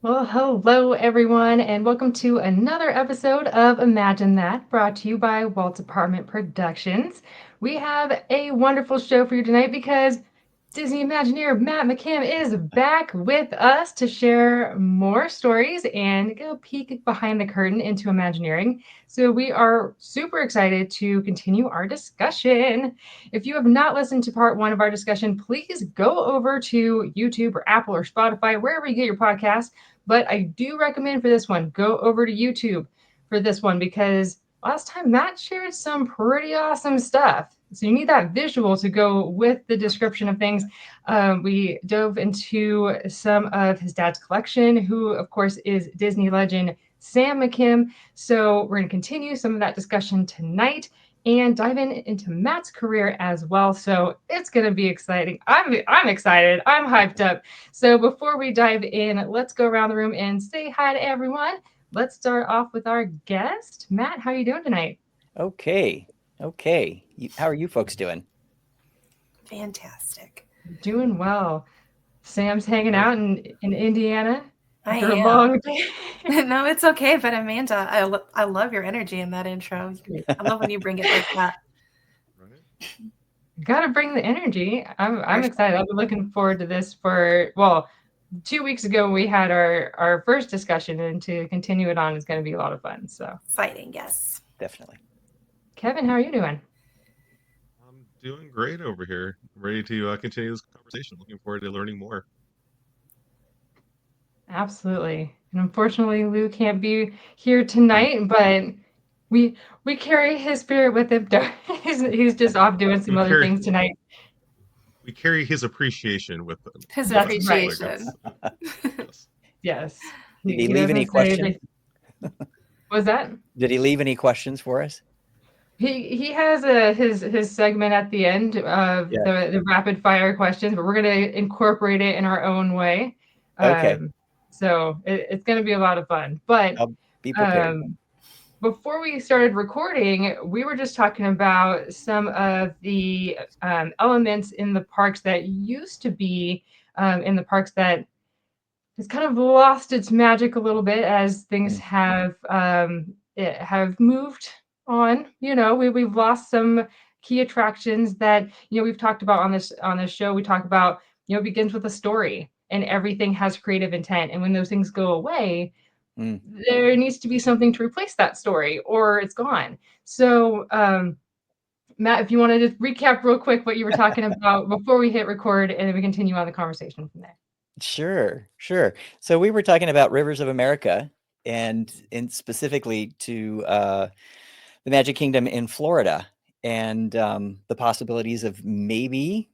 Well, hello everyone, and welcome to another episode of Imagine That, brought to you by Walt's Apartment Productions. We have a wonderful show for you tonight because Disney Imagineer Matt McKim is back with us to share more stories and go peek behind the curtain into Imagineering. So we are super excited to continue our discussion. If you have not listened to part one of our discussion, please go over to YouTube or Apple or Spotify, wherever you get your podcast. But I do recommend for this one, go over to YouTube for this one because last time Matt shared some pretty awesome stuff. So you need that visual to go with the description of things. We dove into some of his dad's collection, who, of course, is Disney legend Sam McKim. So we're going to continue some of that discussion tonight and dive into Matt's career as well. So it's going to be exciting. I'm excited. I'm hyped up. So before we dive in, let's go around the room and say hi to everyone. Let's start off with our guest. Matt, how are you doing tonight? Okay. How are you folks doing? Fantastic. Doing well. Sam's hanging Good. out in Indiana I after a am. long day. No, it's okay. But Amanda, I love your energy in that intro. I love when you bring it like that. Right? Gotta bring the energy. I'm For excited. sure. I've been looking forward to this for 2 weeks ago we had our first discussion, and to continue it on is going to be a lot of fun. So, Exciting, yes. Definitely. Kevin, how are you doing? I'm doing great over here. Ready to continue this conversation. Looking forward to learning more. Absolutely. And unfortunately, Lou can't be here tonight, but we carry his spirit with him. He's just off doing some We other carry things tonight. we carry his appreciation with them. His That's So right. like appreciation. yes. Yes. Did he He leave any doesn't say questions? was that? Did he leave any questions for us? He has his segment at the end of Yeah. the rapid fire questions, but we're gonna incorporate it in our own way. Okay. So it's gonna be a lot of fun. But I'll be prepared. um, before we started recording, we were just talking about some of the elements in the parks that used to be in the parks that has kind of lost its magic a little bit as things Mm. have moved on. We've lost some key attractions that we've talked about on this show. We talk about it begins with a story and everything has creative intent, and when those things go away, Mm. there needs to be something to replace that story or it's gone. So, Matt, if you want to just recap real quick what you were talking about before we hit record, and then we continue on the conversation from there. Sure. So we were talking about Rivers of America and specifically to the Magic Kingdom in Florida and the possibilities of maybe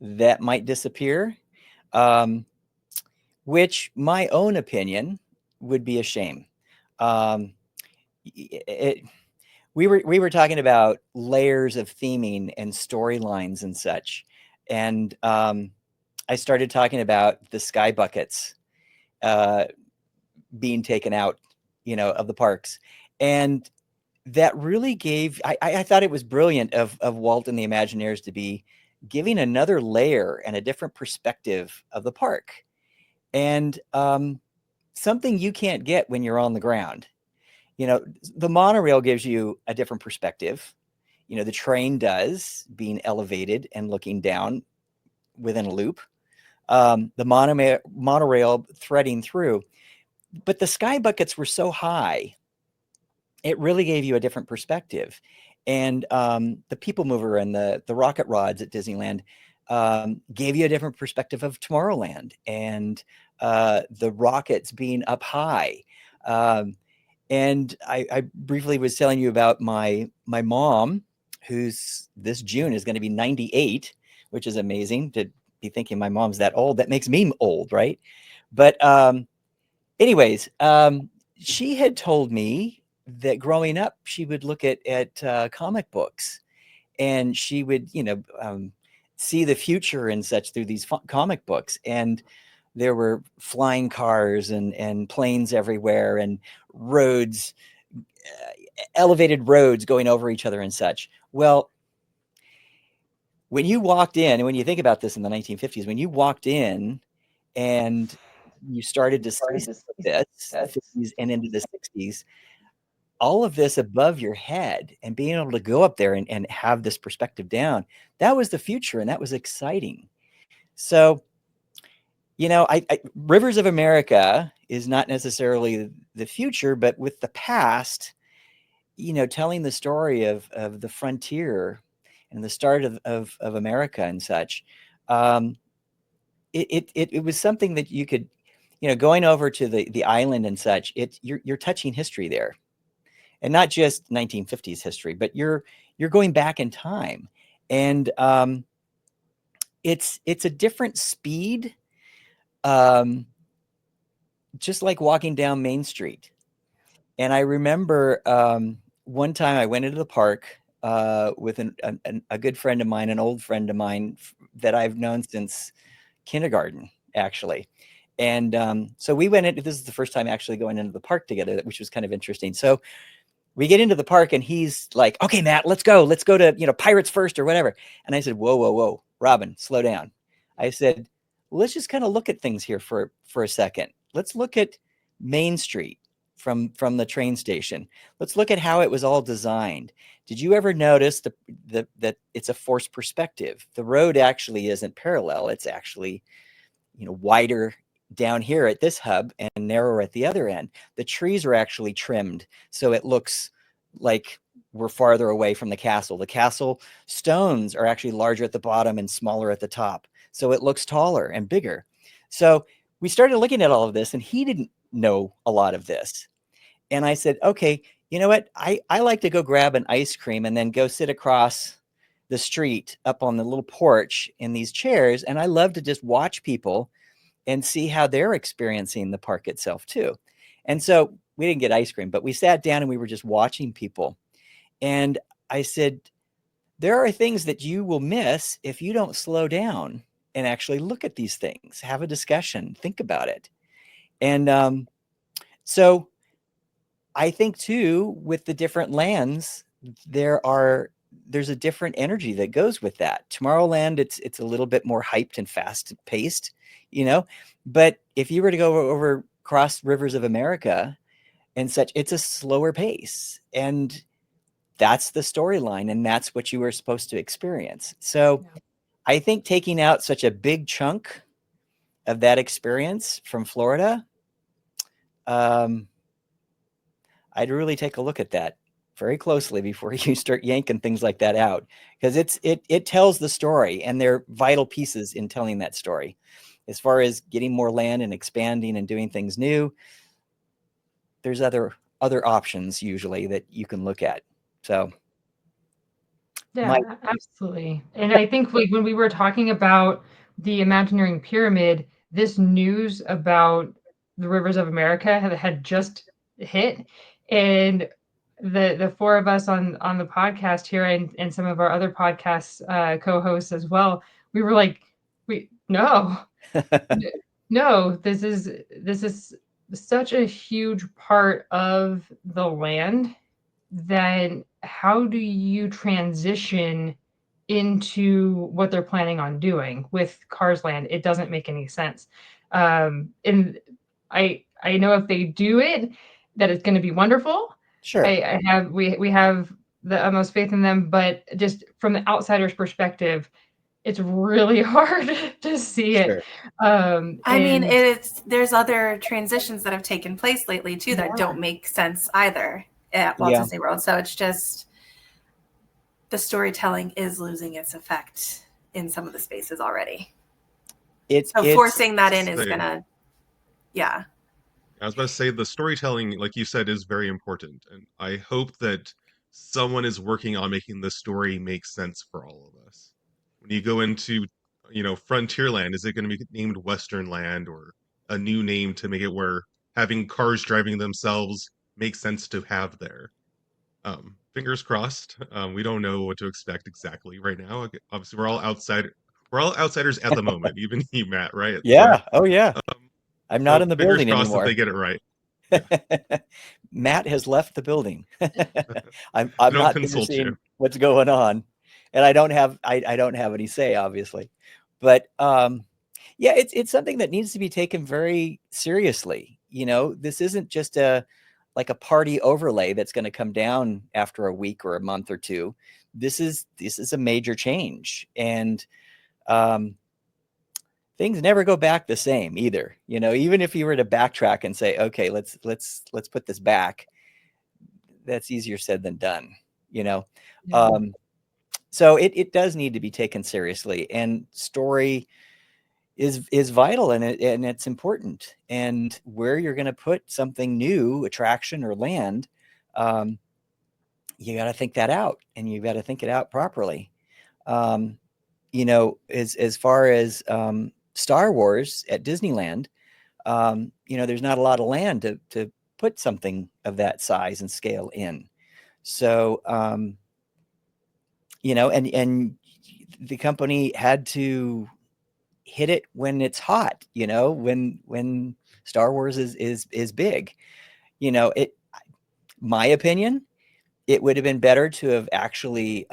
that might disappear, um, which my own opinion would be a shame. Um, it, we were talking about layers of theming and storylines and such, and I started talking about the sky buckets uh, being taken out, of the parks, and that really gave. I thought it was brilliant of Walt and the Imagineers to be giving another layer and a different perspective of the park, and something you can't get when you're on the ground. The monorail gives you a different perspective. The train does, being elevated and looking down within a loop. The monorail threading through. But the sky buckets were so high, it really gave you a different perspective. And the People Mover and the rocket rods at Disneyland gave you a different perspective of Tomorrowland and the rockets being up high. And I briefly was telling you about my mom, who's this June is going to be 98, which is amazing to be thinking my mom's that old. That makes me old, right? But anyways, she had told me that growing up, she would look at comic books, and she would, see the future and such through these comic books. And there were flying cars and planes everywhere and roads, elevated roads going over each other and such. Well, when you walked in, and when you think about this in the 1950s, when you walked in and you started to see some of this, the 50s and into the 60s, all of this above your head and being able to go up there and have this perspective down, that was the future, and that was exciting. So, you know, Rivers of America is not necessarily the future, but with the past, you know, telling the story of the frontier and the start of America and such, it was something that you could, you know, going over to the island and such, you're touching history there. And not just 1950s history, but you're going back in time. And it's a different speed, just like walking down Main Street. And I remember one time I went into the park with a good friend of mine, an old friend of mine that I've known since kindergarten, actually. And so we went into, this is the first time actually going into the park together, which was kind of interesting. So we get into the park and he's like, okay, Matt, let's go to, you know, Pirates First or whatever. And I said, whoa, Robin, slow down. I said, let's just kind of look at things here for a second. Let's look at Main Street from the train station. Let's look at how it was all designed. Did you ever notice that it's a forced perspective? The road actually isn't parallel. It's actually, you know, wider down here at this hub and narrower at the other end. The trees are actually trimmed so it looks like we're farther away from the castle. The castle stones are actually larger at the bottom and smaller at the top, so it looks taller and bigger. So we started looking at all of this, and he didn't know a lot of this. And I said, okay, you know what? I like to go grab an ice cream and then go sit across the street up on the little porch in these chairs. And I love to just watch people and see how they're experiencing the park itself too. And so we didn't get ice cream, but we sat down and we were just watching people. And I said, there are things that you will miss if you don't slow down and actually look at these things, have a discussion, think about it. And so I think too, with the different lands, there's a different energy that goes with that. Tomorrowland, it's a little bit more hyped and fast paced, you know, but if you were to go over across Rivers of America and such, it's a slower pace, and that's the storyline, and that's what you were supposed to experience. So I think taking out such a big chunk of that experience from Florida, I'd really take a look at that very closely before you start yanking things like that out, because it tells the story, and they're vital pieces in telling that story. As far as getting more land and expanding and doing things new, there's other options usually that you can look at. So yeah, absolutely. And I think like when we were talking about the Imagineering pyramid, this news about the Rivers of America had just hit, and the four of us on the podcast here and some of our other podcasts co-hosts as well, we were like, no, this is such a huge part of the land. Then how do you transition into what they're planning on doing with Cars Land? It doesn't make any sense. And I know if they do it, that it's going to be wonderful. Sure. We have the utmost faith in them, but just from the outsider's perspective, it's really hard to see it. I mean, there's other transitions that have taken place lately too that don't make sense either at Walt Disney World. So it's just the storytelling is losing its effect in some of the spaces already. So forcing that in is gonna, I was about to say the storytelling, like you said, is very important, and I hope that someone is working on making the story make sense for all of us. When you go into, you know, Frontierland, is it going to be named Western Land, or a new name to make it where having cars driving themselves makes sense to have there? Fingers crossed. We don't know what to expect exactly right now. Obviously, we're all outsiders at the moment. Even you, Matt, right? Yeah. Oh, yeah. I'm not in the fingers building crossed anymore. that they get it right. Yeah. Matt has left the building. I'm not seeing what's going on, and I don't have any say, obviously. But Yeah, it's something that needs to be taken very seriously. This isn't just like a party overlay that's going to come down after a week or a month or two. This is a major change, and things never go back the same either. Even if you were to backtrack and say, okay, let's put this back, that's easier said than done. Yeah. So it does need to be taken seriously, and story is vital, and it's important. And where you're going to put something new, attraction or land, you got to think that out, and you got to think it out properly. As far as Star Wars at Disneyland, there's not a lot of land to put something of that size and scale in. So, and the company had to hit it when it's hot, when Star Wars is big. My opinion, it would have been better to have actually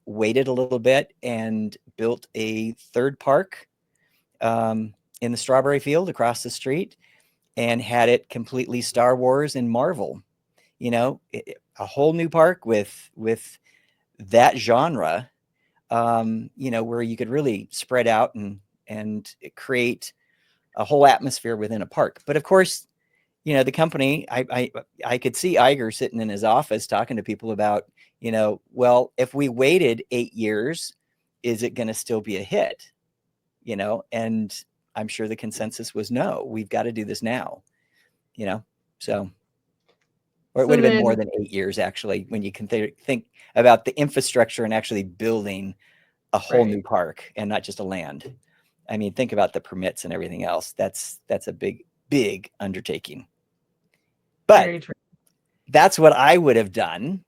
waited a little bit and built a third park in the Strawberry Field across the street, and had it completely Star Wars and Marvel. A whole new park with that genre, where you could really spread out and create a whole atmosphere within a park. But of course, the company, I could see Iger sitting in his office talking to people about, well, if we waited 8 years, is it going to still be a hit? And I'm sure the consensus was no, we've got to do this now, so, or it would have been more than 8 years, actually, when you can think about the infrastructure and actually building a whole new park and not just a land. I mean, think about the permits and everything else. That's a big undertaking. But that's what I would have done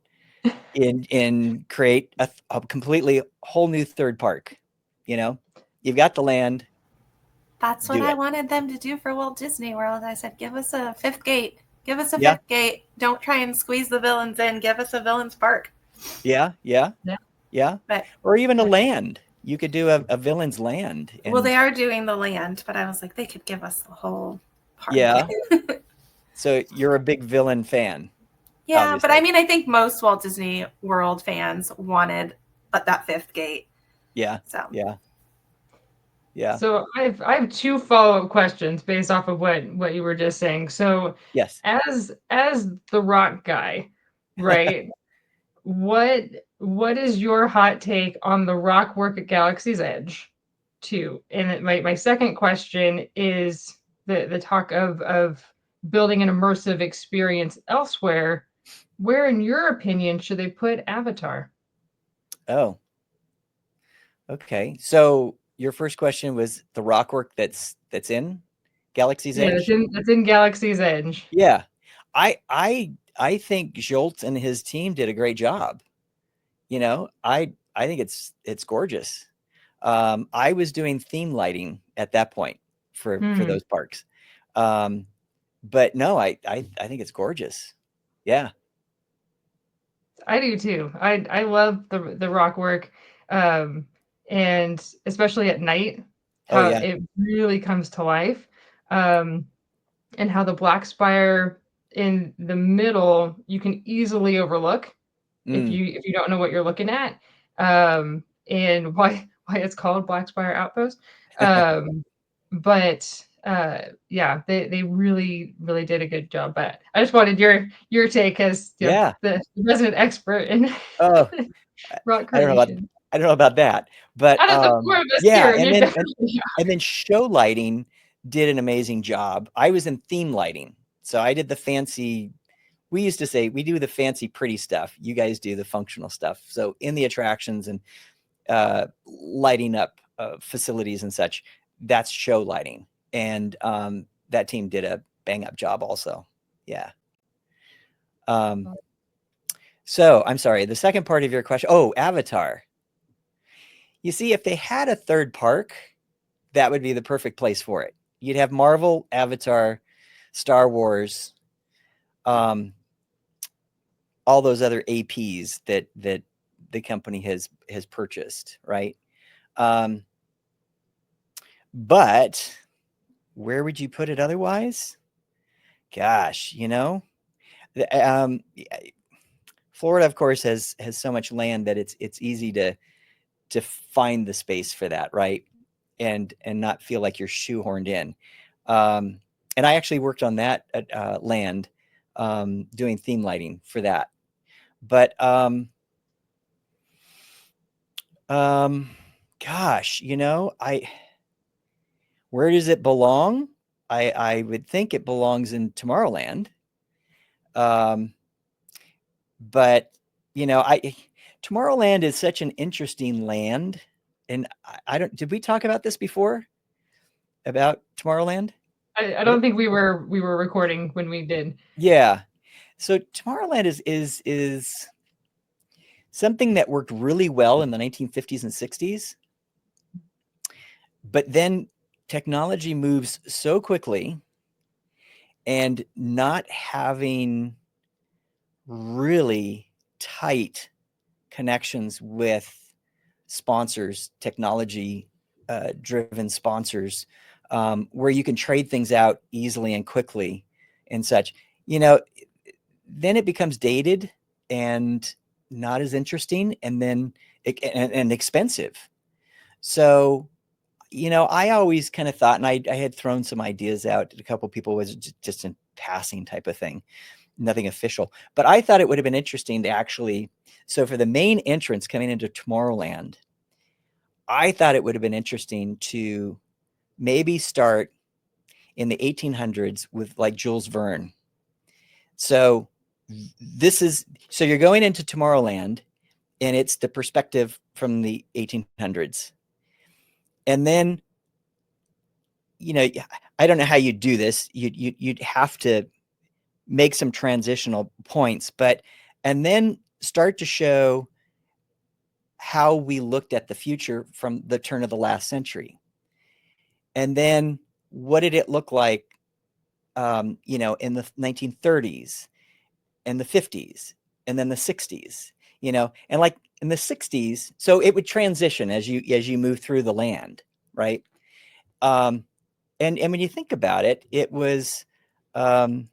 in create a completely whole new third park. You've got the land. That's what I wanted them to do for Walt Disney World. I said, give us a fifth gate. Give us a Yeah. fifth gate. Don't try and squeeze the villains in. Give us a villains park. Yeah. But, or even a land. You could do a villain's land. Well, they are doing the land, but I was like, they could give us the whole park. Yeah. So you're a big villain fan. Yeah, obviously. But I mean, I think most Walt Disney World fans wanted that fifth gate. Yeah. So yeah. So I have two follow-up questions based off of what you were just saying. So yes, as the rock guy, right? what is your hot take on the rock work at Galaxy's Edge 2? And my second question is the talk of building an immersive experience elsewhere. Where, in your opinion, should they put Avatar? Oh, okay. So your first question was the rock work that's in Galaxy's Edge? Yeah, that's in Galaxy's Edge. Yeah. I think Jolt and his team did a great job. I think it's gorgeous. I was doing theme lighting at that point for those parks. But no, I think it's gorgeous. Yeah. I do too. I love the rock work, and especially at night, how it really comes to life, and how the Black Spire in the middle you can easily overlook if you don't know what you're looking at, and why it's called Black Spire Outpost. But yeah, they really did a good job. But I just wanted your take as the resident expert in rock creation. I don't know about that, but yeah, and then show lighting did an amazing job. I was in theme lighting, so I did the fancy. We used to say we do the fancy pretty stuff. You guys do the functional stuff. So in the attractions and lighting up facilities and such, that's show lighting. And that team did a bang up job also. Yeah. So I'm sorry, the second part of your question. Oh, Avatar. You see, if they had a third park, that would be the perfect place for it. You'd have Marvel, Avatar, Star Wars, all those other APs that the company has purchased, right? But where would you put it otherwise? Gosh, Florida, of course, has so much land that it's easy to find the space for that, right? And not feel like you're shoehorned in. And I actually worked on that land, doing theme lighting for that. But gosh, where does it belong? I would think it belongs in Tomorrowland. But Tomorrowland is such an interesting land, and I don't. Did we talk about this before? About Tomorrowland? I don't think we were recording when we did. Yeah. So Tomorrowland is something that worked really well in the 1950s and 60s, but then technology moves so quickly, and not having really tight connections with sponsors, technology driven sponsors, where you can trade things out easily and quickly and such, then it becomes dated and not as interesting, and then and expensive. So, I always kind of thought, and I had thrown some ideas out to a couple of people, was just a passing type of thing, nothing official. But I thought it would have been interesting to actually, so for the main entrance coming into Tomorrowland, I thought it would have been interesting to maybe start in the 1800s with like Jules Verne. So so you're going into Tomorrowland, and it's the perspective from the 1800s. And then, I don't know how you do this. You'd have to make some transitional points, and then start to show how we looked at the future from the turn of the last century. And then what did it look like, in the 1930s and the 50s and then the 60s, and like in the 60s. So it would transition as you move through the land, right? And when you think about it, it was, like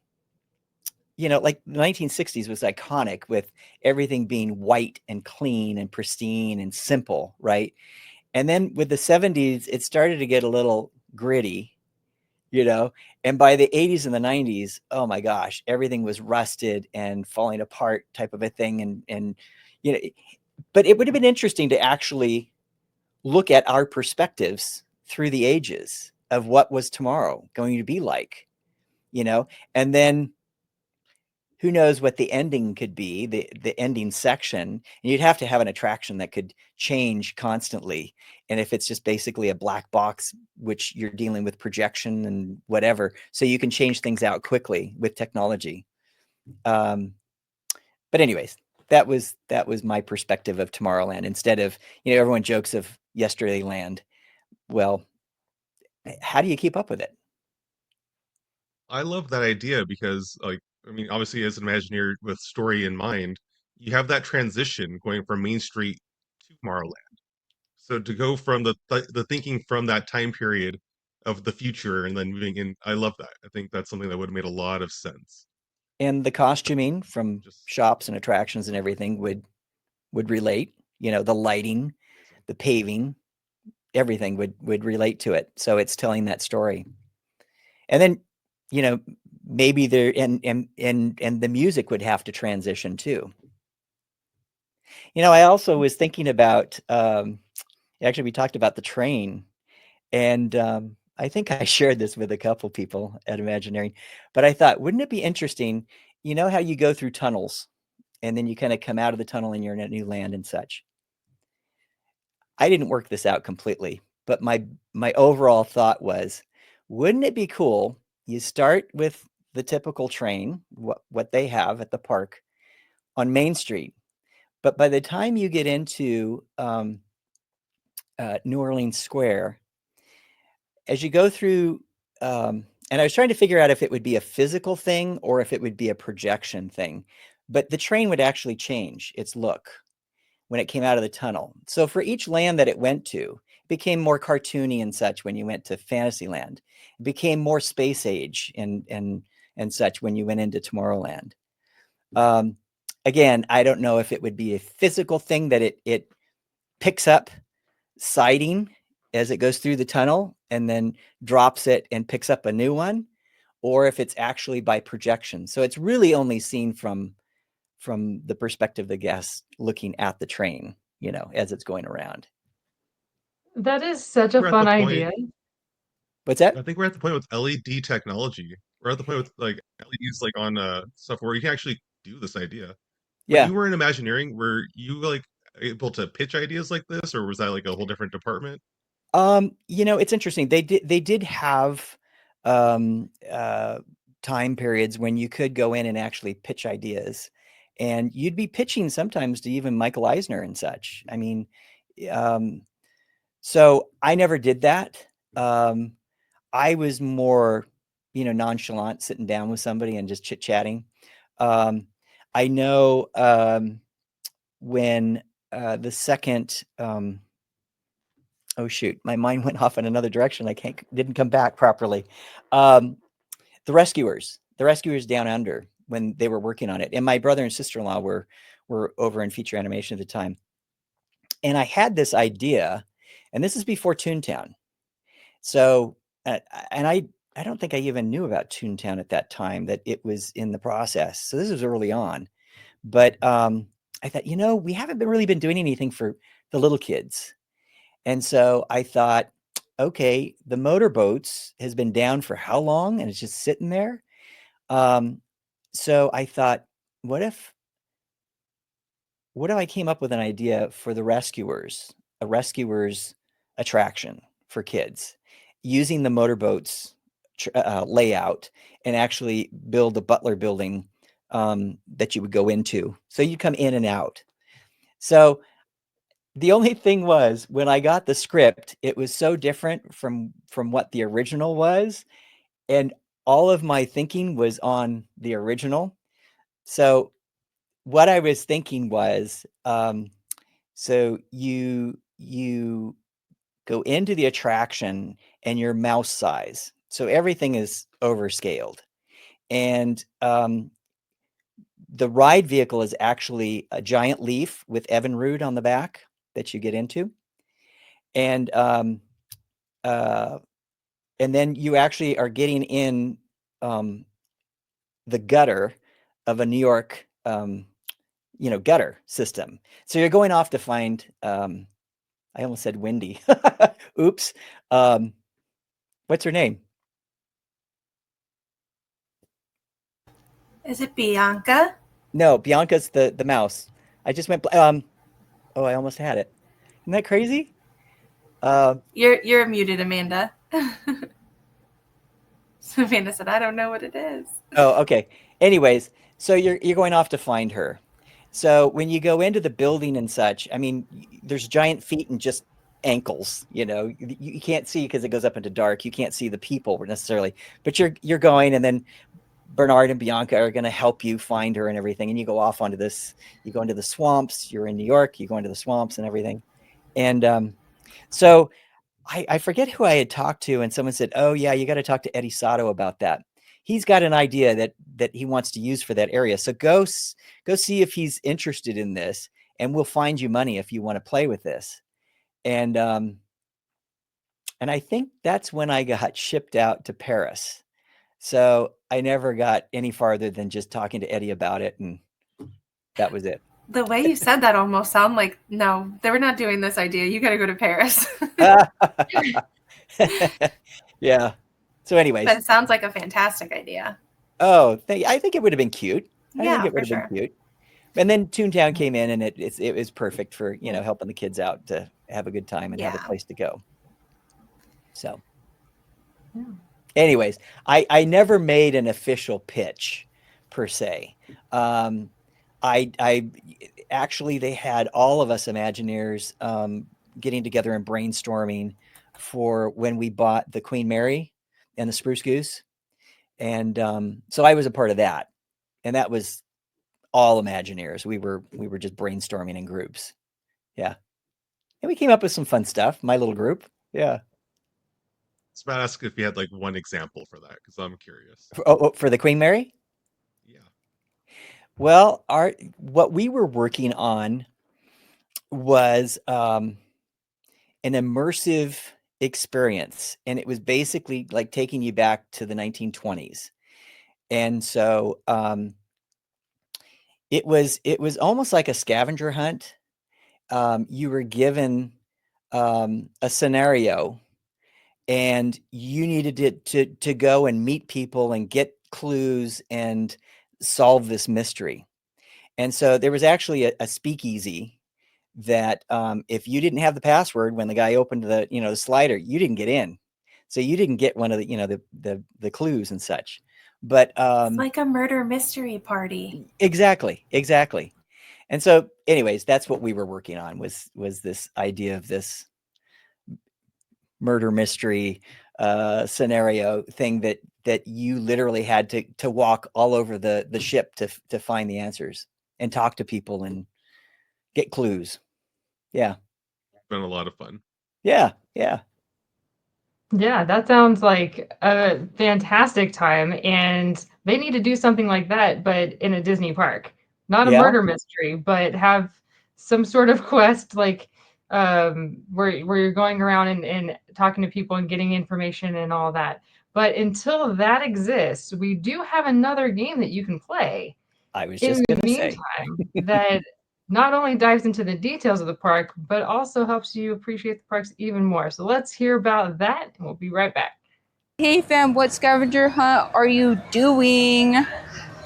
the 1960s was iconic with everything being white and clean and pristine and simple, right? And then with the 70s, it started to get a little gritty, and by the 80s and the 90s, oh my gosh, everything was rusted and falling apart type of a thing. And but it would have been interesting to actually look at our perspectives through the ages of what was tomorrow going to be like, and then who knows what the ending could be, the ending section. And you'd have to have an attraction that could change constantly. And if it's just basically a black box, which you're dealing with projection and whatever, so you can change things out quickly with technology. But anyways, that was my perspective of Tomorrowland. Instead of, everyone jokes of Yesterdayland. Well, how do you keep up with it? I love that idea because, obviously, as an Imagineer with story in mind, you have that transition going from Main Street to Tomorrowland. So to go from the thinking from that time period of the future and then moving in, I love that. I think that's something that would have made a lot of sense. And the costuming from Just shops and attractions and everything would relate. The lighting, amazing. the paving, everything would relate to it. So it's telling that story. And then, maybe there and the music would have to transition too. I also was thinking about, actually we talked about the train, and I think I shared this with a couple people at Imagineering, but I thought, wouldn't it be interesting, how you go through tunnels and then you kind of come out of the tunnel and you're in a new land and such. I didn't work this out completely, but my overall thought was, wouldn't it be cool? You start with the typical train, what they have at the park on Main Street, but by the time you get into New Orleans Square, as you go through, and I was trying to figure out if it would be a physical thing or if it would be a projection thing, but the train would actually change its look when it came out of the tunnel. So for each land that it went to, became more cartoony and such when you went to Fantasyland. It became more space age and such when you went into Tomorrowland. Again, I don't know if it would be a physical thing that it picks up siding as it goes through the tunnel and then drops it and picks up a new one, or if it's actually by projection. So it's really only seen from the perspective of the guest looking at the train, as it's going around. That is such a fun idea. What's that? I think we're at the point with LED technology. We're at the point with like LEDs like on stuff where you can actually do this idea. When you were in Imagineering, were you like able to pitch ideas like this, or was that like a whole different department? It's interesting. They did have time periods when you could go in and actually pitch ideas, and you'd be pitching sometimes to even Michael Eisner and such. I mean, so I never did that. I was more, nonchalant, sitting down with somebody and just chit-chatting. I know when the second, oh shoot, my mind went off in another direction. Didn't come back properly. The Rescuers Down Under, when they were working on it, and my brother and sister-in-law were over in feature animation at the time. And I had this idea, and this is before Toontown. So, and I don't think I even knew about Toontown at that time, that it was in the process. So this was early on. But I thought, we haven't really been doing anything for the little kids. And so I thought, okay, the motorboats has been down for how long? And it's just sitting there. So I thought, what if I came up with an idea for the Rescuers, a Rescuers attraction for kids, using the motorboats layout, and actually build a Butler building that you would go into. So you come in and out. So the only thing was, when I got the script, it was so different from what the original was, and all of my thinking was on the original. So what I was thinking was, so you go into the attraction and you're mouse size, so everything is overscaled, and the ride vehicle is actually a giant leaf with Evinrude on the back that you get into, and then you actually are getting in the gutter of a New York gutter system. So you're going off to find I almost said Wendy. Oops. What's her name? Is it Bianca? No, Bianca's the mouse. I just went I almost had it. Isn't that crazy? You're muted, Amanda. So Amanda said, I don't know what it is. Oh, okay. Anyways, so you're going off to find her. So when you go into the building and such, I mean, there's giant feet and just ankles, you can't see because it goes up into dark. You can't see the people necessarily, but you're going, and then Bernard and Bianca are going to help you find her and everything. And you go off onto this, you go into the swamps, you're in New York, you go into the swamps and everything. And so I forget who I had talked to, and someone said, oh yeah, you got to talk to Eddie Sato about that. He's got an idea that he wants to use for that area. So go see if he's interested in this, and we'll find you money if you want to play with this. And I think that's when I got shipped out to Paris. So I never got any farther than just talking to Eddie about it, and that was it. The way you said that almost sound like, no, they were not doing this idea. You got to go to Paris. Yeah. So anyways. But it sounds like a fantastic idea. Oh, I think it would have been cute. Yeah, I think it would have been cute. And then Toontown came in, and it was perfect for, helping the kids out to have a good time and have a place to go. So anyways, I never made an official pitch per se. I actually, they had all of us Imagineers getting together and brainstorming for when we bought the Queen Mary and the Spruce Goose. And so I was a part of that. And that was all Imagineers. We were just brainstorming in groups. Yeah. And we came up with some fun stuff, my little group. Yeah. So I ask if you had like one example for that, because I'm curious. For the Queen Mary? Yeah. Well, what we were working on was an immersive experience, and it was basically like taking you back to the 1920s. And so it was almost like a scavenger hunt. You were given a scenario, and you needed to go and meet people and get clues and solve this mystery. And so there was actually a speakeasy that if you didn't have the password when the guy opened the slider, you didn't get in. So you didn't get one of the clues and such. But it's like a murder mystery party. Exactly. And so anyways, that's what we were working on was this idea of this murder mystery scenario thing that you literally had to walk all over the ship to find the answers and talk to people and get clues. Yeah. It's been a lot of fun. Yeah. Yeah, that sounds like a fantastic time, and they need to do something like that, but in a Disney park. Not a Yeah. murder mystery, but have some sort of quest like where you're going around and talking to people and getting information and all that. But until that exists, we do have another game that you can play I was in just the going to say. meantime that not only dives into the details of the park, but also helps you appreciate the parks even more. So let's hear about that, and we'll be right back. Hey fam, what scavenger hunt are you doing?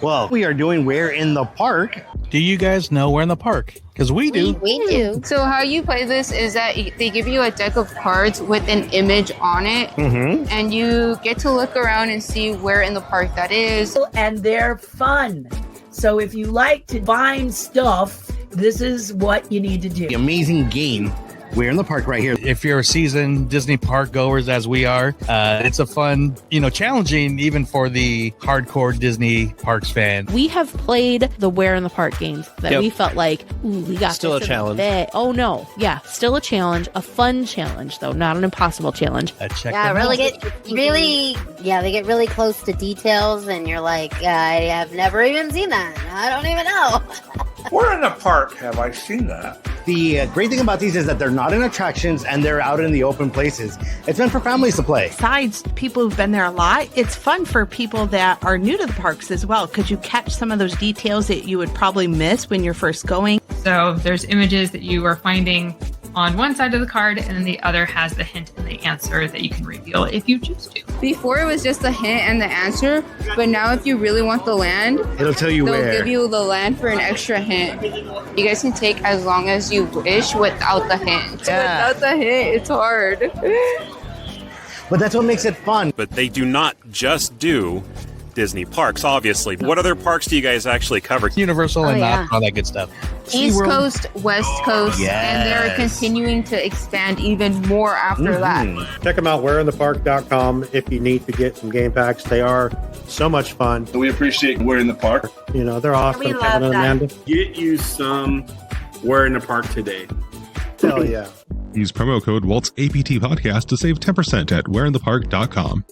Well, we are doing Where in the Park. Do you guys know Where in the Park? Because we do. We do. So how you play this is that they give you a deck of cards with an image on it, and you get to look around and see where in the park that is. And they're fun. So if you like to find stuff, this is what you need to do. The amazing game, Where in the Park, right here. If you're a seasoned Disney park goers as we are, it's a fun, challenging even for the hardcore Disney parks fan. We have played the Where in the Park games that we felt like, ooh, we got still this a challenge. Oh no, yeah, still a challenge, a fun challenge though, not an impossible challenge. Check Yeah, them they out. get really close to details, and you're like, I have never even seen that. I don't even know. Where in the park have I seen that? The great thing about these is that they're not in attractions and they're out in the open places. It's meant for families to play. Besides people who've been there a lot, it's fun for people that are new to the parks as well, because you catch some of those details that you would probably miss when you're first going. So there's images that you are finding on one side of the card, and then the other has the hint and the answer that you can reveal if you choose to. Before it was just the hint and the answer, but now if you really want the land, It'll tell you they'll where. give you the land for an extra hint. You guys can take as long as you wish without the hint. Yeah. Without the hint, it's hard. But that's what makes it fun. But they do not just do Disney parks, obviously. What other parks do you guys actually cover? Universal and all that good stuff. East Coast, West Coast, and they're Yes. continuing to expand even more after that. Check them out, whereinthepark.com, if you need to get some game packs. They are so much fun. We appreciate Where in the Park. They're awesome. We love Kevin and that. Amanda. Get you some Where in the Park today. Hell yeah. Use promo code WaltzAPT Podcast to save 10% at whereinthepark.com.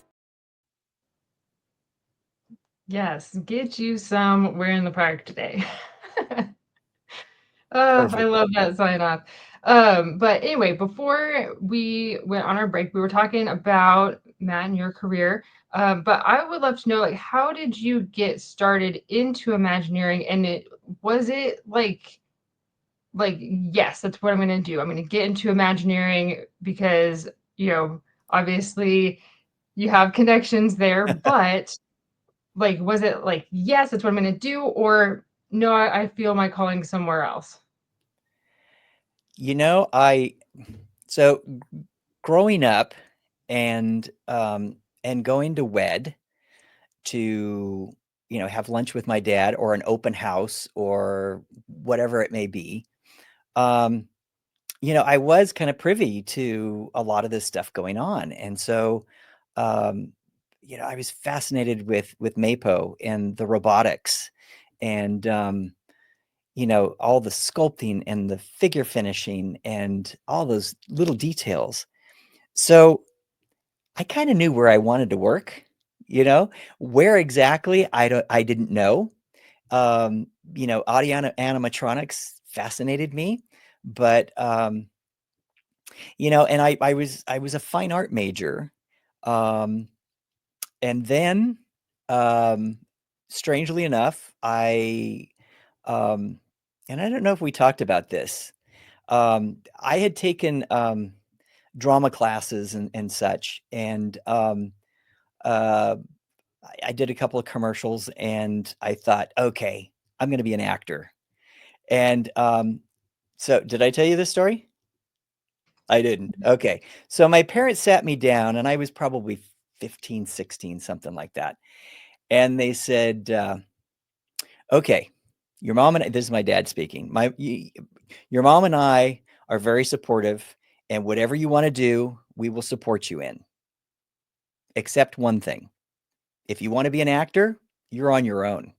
Yes, get you some We're in the Park today. Oh, I love that sign off. But anyway, before we went on our break, we were talking about Matt and your career. But I would love to know, like, how did you get started into Imagineering? And was it like, yes, that's what I'm going to do. I'm going to get into Imagineering because, obviously you have connections there, but was it like, yes, that's what I'm going to do, or no, I feel my calling somewhere else? So growing up and going to WED to, have lunch with my dad or an open house or whatever it may be, I was kind of privy to a lot of this stuff going on. And so, I was fascinated with MAPO and the robotics and, all the sculpting and the figure finishing and all those little details. So I kind of knew where I wanted to work, where exactly I didn't know. Audio animatronics fascinated me, but and I was a fine art major, and then strangely enough, and I don't know if we talked about this. I had taken drama classes and such, and I did a couple of commercials, and I thought, okay, I'm going to be an actor. And so, did I tell you this story? I didn't. Okay. So my parents sat me down, and I was probably 15, 16, something like that. And they said, okay, your mom and I, this is my dad speaking. Your mom and I are very supportive, and whatever you want to do, we will support you in. Except one thing. If you want to be an actor, you're on your own.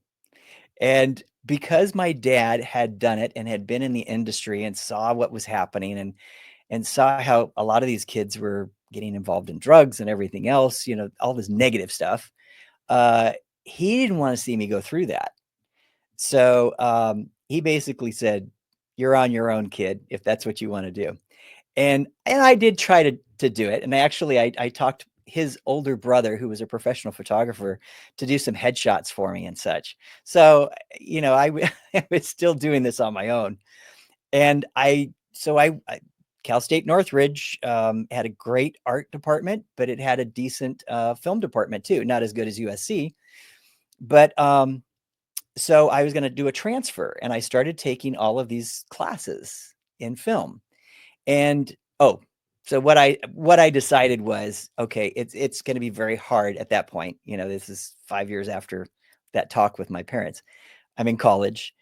And because my dad had done it and had been in the industry and saw what was happening and saw how a lot of these kids were getting involved in drugs and everything else, all this negative stuff, he didn't want to see me go through that. So he basically said, you're on your own, kid, if that's what you want to do. And I did try to do it. And I talked his older brother, who was a professional photographer, to do some headshots for me and such. So, I was still doing this on my own. And Cal State Northridge had a great art department, but it had a decent film department too. Not as good as USC, but so I was going to do a transfer, and I started taking all of these classes in film. And so what I decided was, okay, it's going to be very hard at that point. This is 5 years after that talk with my parents. I'm in college.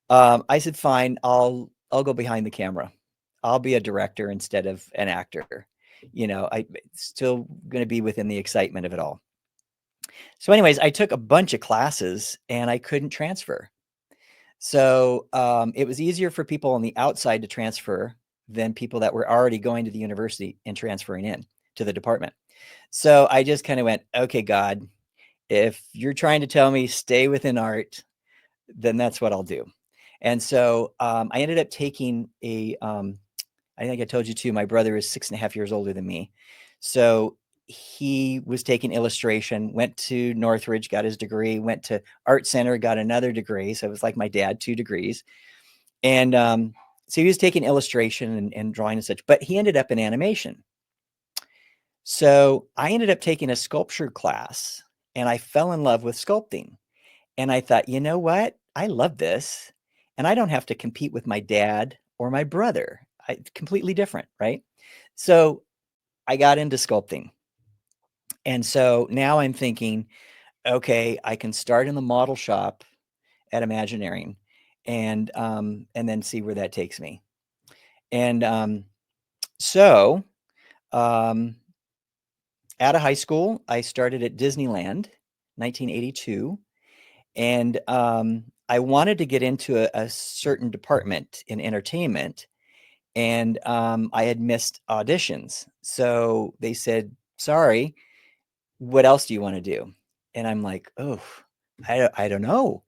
I said, fine, I'll go behind the camera. I'll be a director instead of an actor. I still going to be within the excitement of it all. So anyways, I took a bunch of classes and I couldn't transfer. So it was easier for people on the outside to transfer than people that were already going to the university and transferring in to the department. So I just kind of went, okay, God, if you're trying to tell me stay within art, then that's what I'll do. And so I ended up taking I think I told you too, my brother is 6.5 years older than me. So he was taking illustration, went to Northridge, got his degree, went to Art Center, got another degree. So it was like my dad, 2 degrees. And so he was taking illustration and drawing and such, but he ended up in animation. So I ended up taking a sculpture class, and I fell in love with sculpting. And I thought, you know what? I love this. And I don't have to compete with my dad or my brother. Completely different, right? So I got into sculpting. And so now I'm thinking, okay, I can start in the model shop at Imagineering and then see where that takes me. And so out of high school, I started at Disneyland, 1982. And I wanted to get into a certain department in entertainment. And I had missed auditions. So they said, sorry, what else do you want to do? And I'm like, oh, I don't know.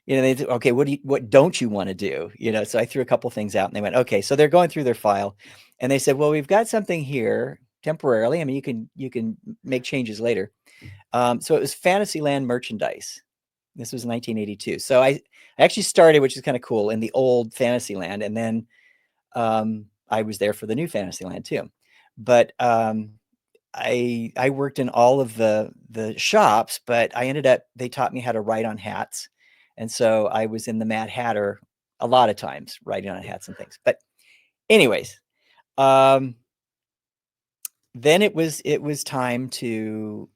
They said, okay, what don't you want to do? So I threw a couple things out, and they went, okay. So they're going through their file, and they said, well, we've got something here temporarily. I mean, you can make changes later. So it was Fantasyland merchandise. This was 1982. So I actually started, which is kind of cool, in the old Fantasyland, and then I was there for the new Fantasyland too. But I worked in all of the shops, but they taught me how to write on hats. And so I was in the Mad Hatter a lot of times, writing on hats and things. But anyways, then it was time to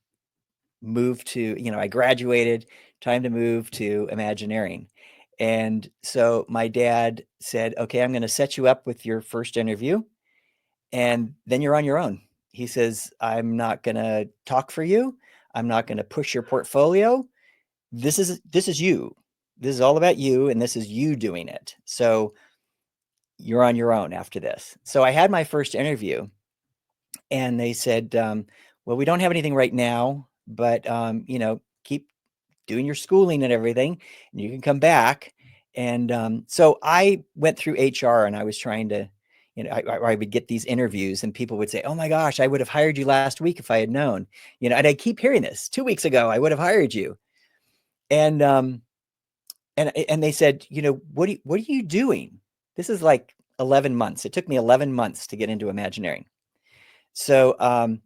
move to, I graduated, time to move to Imagineering. And so my dad said, okay, I'm going to set you up with your first interview, and then you're on your own. He says, I'm not going to talk for you. I'm not going to push your portfolio. This is you. this is all about you, and this is you doing it. So you're on your own after this. So I had my first interview, and they said, well, we don't have anything right now, but keep doing your schooling and everything, and you can come back. And so I went through HR, and I was trying to, I would get these interviews, and people would say, oh my gosh, I would have hired you last week if I had known, and I keep hearing this, 2 weeks ago, I would have hired you. And they said, what are you doing? This is like 11 months. It took me 11 months to get into Imagineering. So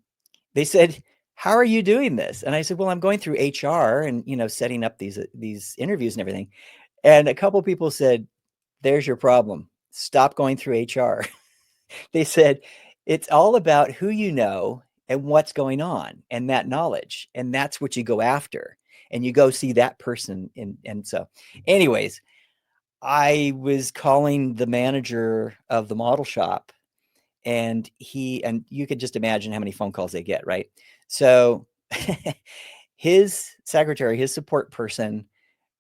they said, how are you doing this? And I said, well, I'm going through HR and, setting up these interviews and everything. And a couple of people said, there's your problem. Stop going through HR. They said, it's all about who you know and what's going on and that knowledge. And that's what you go after. And you go see that person. And so anyways, I was calling the manager of the model shop, and you could just imagine how many phone calls they get, right? So his secretary, his support person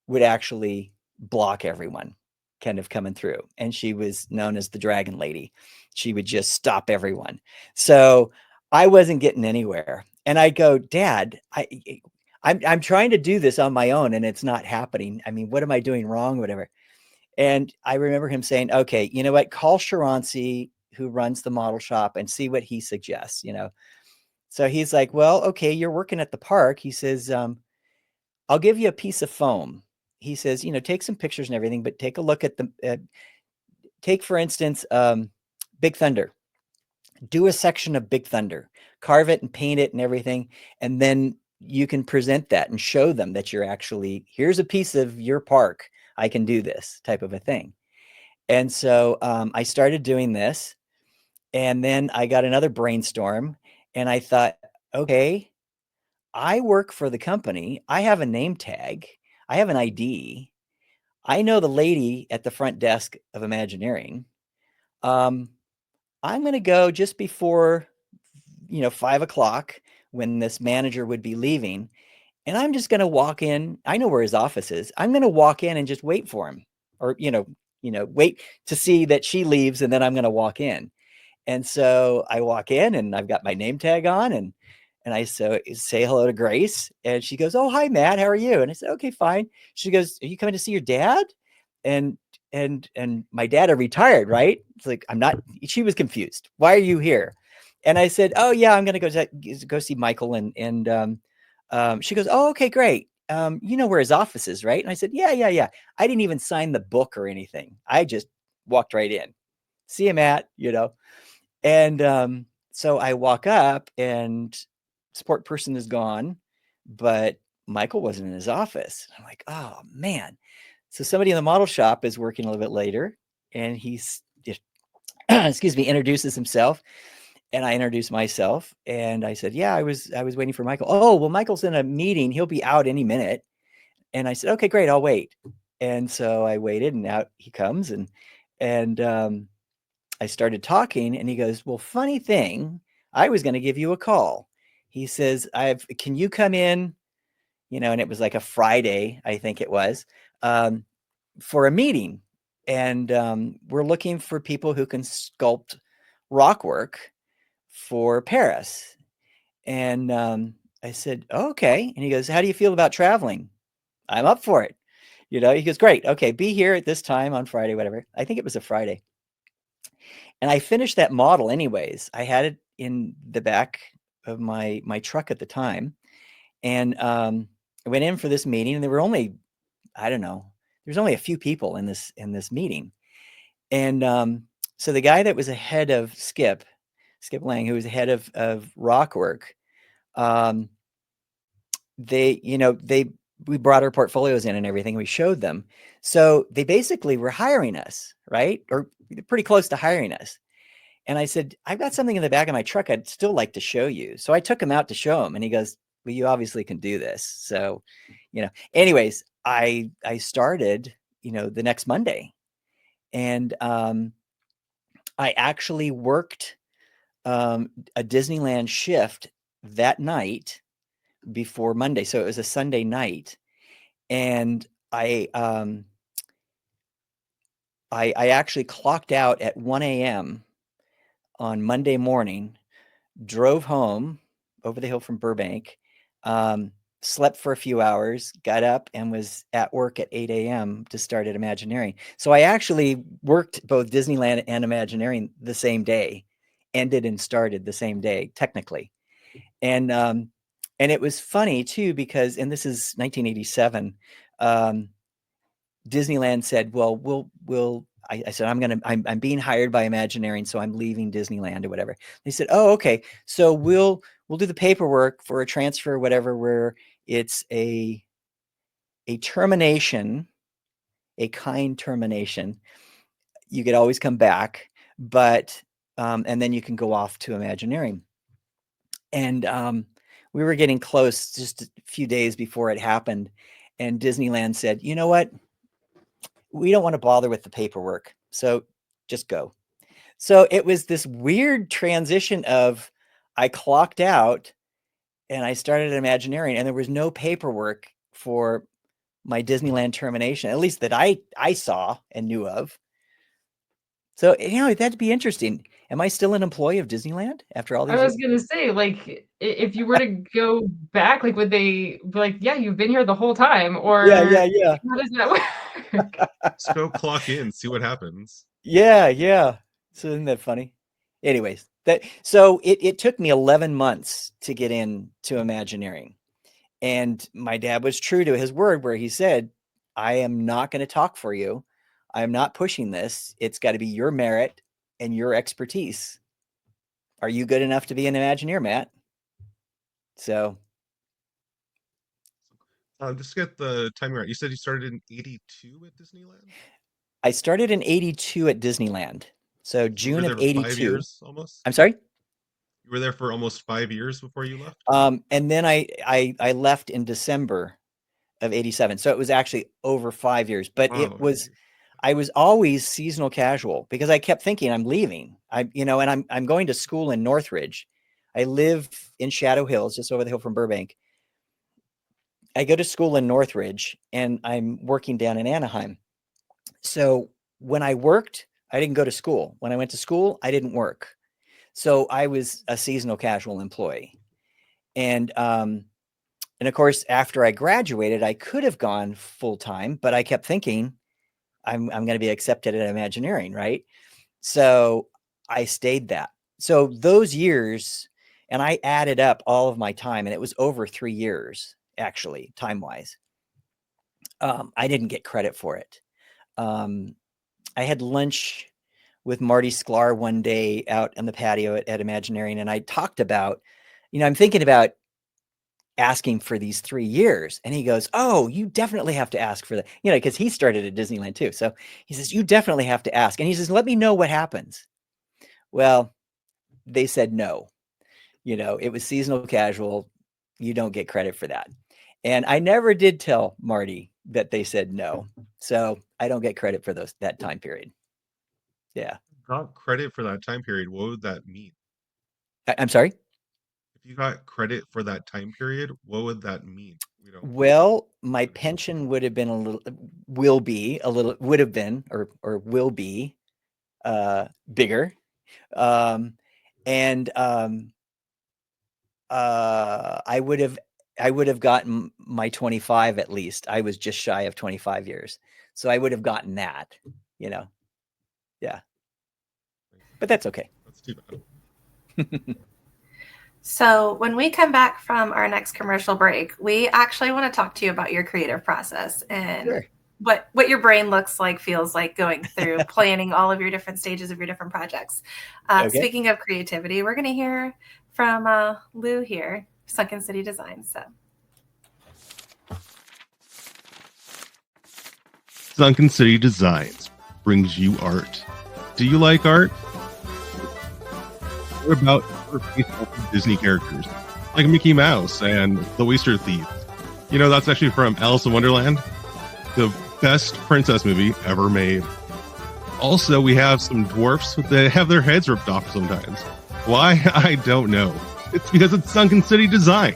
would actually block everyone kind of coming through. And she was known as the Dragon Lady. She would just stop everyone. So I wasn't getting anywhere. And I go, Dad, I'm trying to do this on my own, and it's not happening. I mean, what am I doing wrong? Whatever. And I remember him saying, okay, you know what? Call Sharancy, who runs the model shop, and see what he suggests, So he's like, well, okay, you're working at the park. He says, I'll give you a piece of foam. He says, take some pictures and everything, but take a look at take, for instance, Big Thunder. Do a section of Big Thunder, carve it and paint it and everything. And then you can present that and show them that you're actually, here's a piece of your park. I can do this type of a thing. And so I started doing this, and then I got another brainstorm, and I thought, okay, I work for the company. I have a name tag. I have an ID. I know the lady at the front desk of Imagineering. I'm going to go just before, 5 o'clock when this manager would be leaving. And I'm just going to walk in. I know where his office is. I'm going to walk in and just wait for him, or, wait to see that she leaves, and then I'm going to walk in. And so I walk in, and I've got my name tag on, and I say hello to Grace, and she goes, oh, hi, Matt, how are you? And I said, okay, fine. She goes, are you coming to see your dad? And my dad had retired, right? It's like, she was confused. Why are you here? And I said, oh yeah, I'm going to go see Michael. And she goes, oh, okay, great. You know where his office is, right? And I said, yeah. I didn't even sign the book or anything. I just walked right in. See him at, And so I walk up, and support person is gone, but Michael wasn't in his office. I'm like, oh man. So somebody in the model shop is working a little bit later, and he's, introduces himself. And I introduced myself, and I said, yeah, I was waiting for Michael. Oh, well, Michael's in a meeting. He'll be out any minute. And I said, okay, great. I'll wait. And so I waited, and out he comes, and I started talking, and he goes, well, funny thing, I was going to give you a call. He says, can you come in, and it was like a Friday, I think it was, for a meeting. And we're looking for people who can sculpt rock work for Paris. And I said, oh, okay. And he goes, how do you feel about traveling? I'm up for it. He goes, great. Okay. Be here at this time on Friday, whatever. I think it was a Friday. And I finished that model anyways. I had it in the back of my truck at the time. And I went in for this meeting, and there were only, I don't know, there's only a few people in this meeting. And so the guy that was ahead of Skip Lang, who was the head of rock work, we brought our portfolios in and everything. We showed them. So they basically were hiring us, right? Or pretty close to hiring us. And I said, I've got something in the back of my truck I'd still like to show you. So I took him out to show him, and he goes, well, you obviously can do this. So, anyways, I started, the next Monday, and I actually worked a Disneyland shift that night before Monday. So it was a Sunday night, and I actually clocked out at 1 a.m. on Monday morning, drove home over the hill from Burbank, slept for a few hours, got up, and was at work at 8 a.m. to start at Imagineering. So I actually worked both Disneyland and Imagineering the same day, ended and started the same day, technically. And it was funny too, because, and this is 1987, Disneyland said, well, I said, I'm being hired by Imagineering, so I'm leaving Disneyland or whatever. They said, oh, okay. So we'll do the paperwork for a transfer or whatever, where it's a termination, a kind termination. You could always come back, but, and then you can go off to Imagineering. And we were getting close just a few days before it happened. And Disneyland said, you know what? We don't want to bother with the paperwork, so just go. So it was this weird transition of, I clocked out and I started at Imagineering, and there was no paperwork for my Disneyland termination, at least that I saw and knew of. So, that'd be interesting. Am I still an employee of Disneyland after all these I was years? gonna say, like, if you were to go back, like, would they be like, yeah, you've been here the whole time, or Yeah. how does that work? Just go clock in, see what happens. Yeah. So isn't that funny? Anyways, so it took me 11 months to get into Imagineering. And my dad was true to his word, where he said, I am not going to talk for you. I am not pushing this. It's got to be your merit and your expertise. Are you good enough to be an Imagineer, Matt? So. Just get the timing right. You said you started in 82 at Disneyland? I started in 82 at Disneyland. So June of 82. 5 years almost? I'm sorry? You were there for almost 5 years before you left? And then I left in December of 87. So it was actually over 5 years, but I was always seasonal casual, because I kept thinking I'm leaving. And I'm going to school in Northridge. I live in Shadow Hills, just over the hill from Burbank. I go to school in Northridge, and I'm working down in Anaheim. So when I worked, I didn't go to school. When I went to school, I didn't work. So I was a seasonal casual employee. And of course, after I graduated, I could have gone full time, but I kept thinking I'm going to be accepted at Imagineering, right? So I stayed that. So those years, and I added up all of my time, and it was over 3 years, actually, time-wise. I didn't get credit for it. I had lunch with Marty Sklar one day out on the patio at Imagineering, and I talked about, I'm thinking about asking for these 3 years. And he goes, oh, you definitely have to ask for that, because he started at Disneyland too. So he says, you definitely have to ask. And he says, let me know what happens. Well, they said no. It was seasonal casual. You don't get credit for that. And I never did tell Marty that they said no. So I don't get credit for that time period. Yeah. Got credit for that time period. What would that mean? I'm sorry? If you got credit for that time period, what would that mean? Well, my pension would have been would have been, or will be bigger. I would have gotten my 25 at least. I was just shy of 25 years. So I would have gotten that, Yeah. But that's okay. That's too bad. So when we come back from our next commercial break, we actually want to talk to you about your creative process and what your brain looks like, feels like going through planning all of your different stages of your different projects. Speaking of creativity, we're going to hear from Lou here, Sunken City Design. So, Sunken City Designs brings you art. Do you like art? What about Disney characters like Mickey Mouse and the Oyster Thief? That's actually from Alice in Wonderland, the best princess movie ever made. Also, we have some dwarfs that have their heads ripped off sometimes. Why? I don't know. It's because it's Sunken City Design.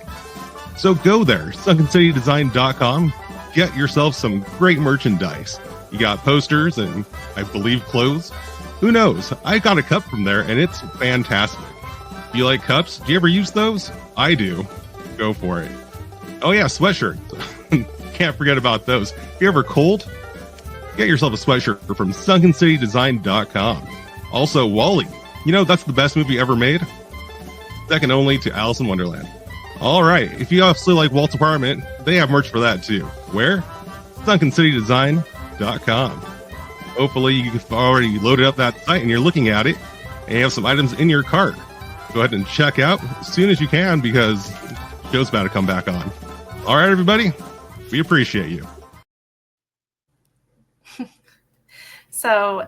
So go there, sunkencitydesign.com. get yourself some great merchandise. You got posters and, I believe, clothes. Who knows? I got a cup from there, and it's fantastic. Do you like cups? Do you ever use those? I do. Go for it. Oh yeah, sweatshirts. Can't forget about those. If you're ever cold, get yourself a sweatshirt from sunkencitydesign.com. Also, WALL-E. You know, that's the best movie ever made. Second only to Alice in Wonderland. All right, if you also like Walt's Apartment, they have merch for that too. Where? sunkencitydesign.com. Hopefully you've already loaded up that site and you're looking at it and you have some items in your cart. Go ahead and check out as soon as you can because the show's about to come back on. All right, everybody, we appreciate you. So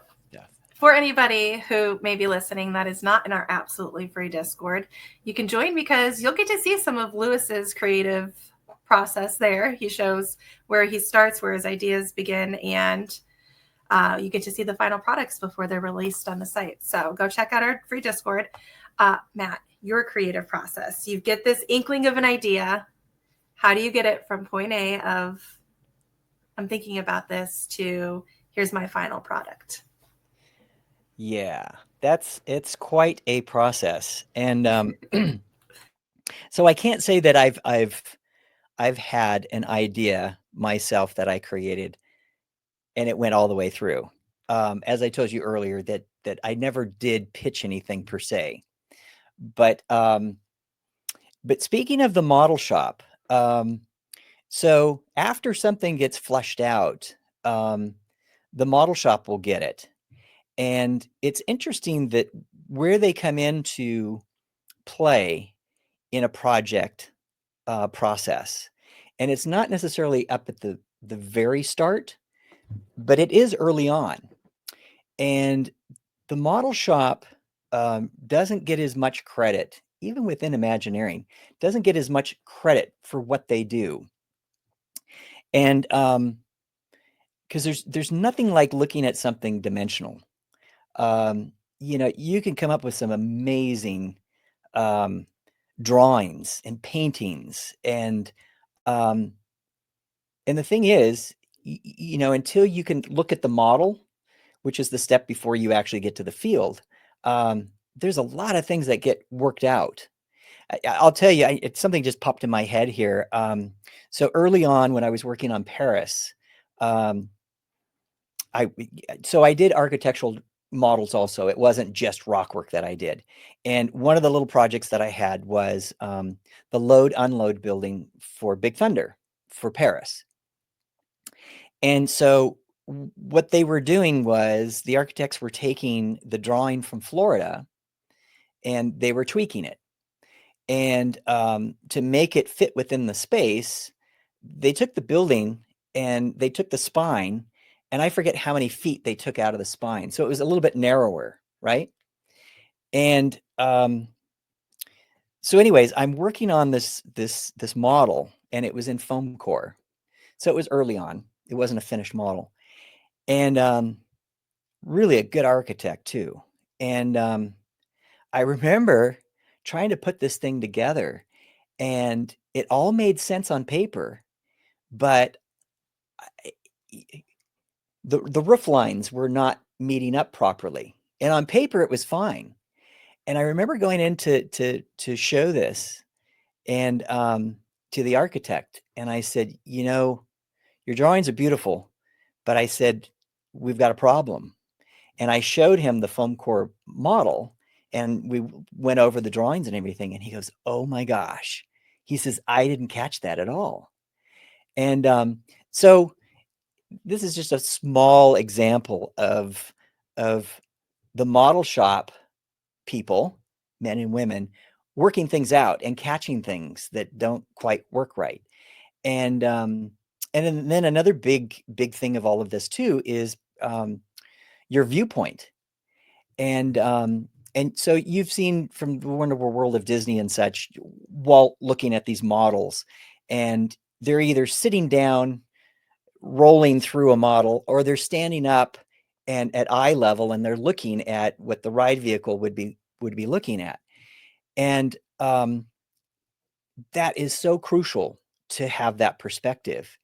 for anybody who may be listening that is not in our absolutely free Discord, you can join because you'll get to see some of Lewis's creative process there. He shows where he starts, where his ideas begin, and you get to see the final products before they're released on the site. So go check out our free Discord. Matt, your creative process. You get this inkling of an idea. How do you get it from point A of, I'm thinking about this, to here's my final product? Yeah, it's quite a process. And so I can't say that I've had an idea myself that I created and it went all the way through. As I told you earlier, that I never did pitch anything per se. But speaking of the model shop, so after something gets fleshed out, the model shop will get it. And it's interesting that where they come into play in a project process, and it's not necessarily up at the very start, but it is early on. And the model shop doesn't get as much credit, even within Imagineering, doesn't get as much credit for what they do. And because there's nothing like looking at something dimensional. You know, you can come up with some amazing drawings and paintings, and the thing is, you know, until you can look at the model, which is the step before you actually get to the field, there's a lot of things that get worked out. I'll tell you, something just popped in my head here. So early on, when I was working on Paris, I did architectural models also. It wasn't just rock work that I did. And one of the little projects that I had was the load unload building for Big Thunder for Paris. And so what they were doing was the architects were taking the drawing from Florida and they were tweaking it. And to make it fit within the space, they took the building and they took the spine, and I forget how many feet they took out of the spine. So it was a little bit narrower, right? And so anyways, I'm working on this model, and it was in foam core. So it was early on. It wasn't a finished model. And really a good architect too. And I remember trying to put this thing together, and it all made sense on paper, but the roof lines were not meeting up properly. And on paper, it was fine. And I remember going in to show this and to the architect, and I said, you know, your drawings are beautiful, but I said, we've got a problem. And I showed him the foam core model, and we went over the drawings and everything. And he goes, oh my gosh. He says, I didn't catch that at all. And so this is just a small example of the model shop people, men and women, working things out and catching things that don't quite work right. And then another big thing of all of this too is your viewpoint. And so you've seen from the Wonderful World of Disney and such, Walt looking at these models, and they're either sitting down, rolling through a model, or they're standing up and at eye level, and they're looking at what the ride vehicle would be looking at. And that is so crucial to have that perspective.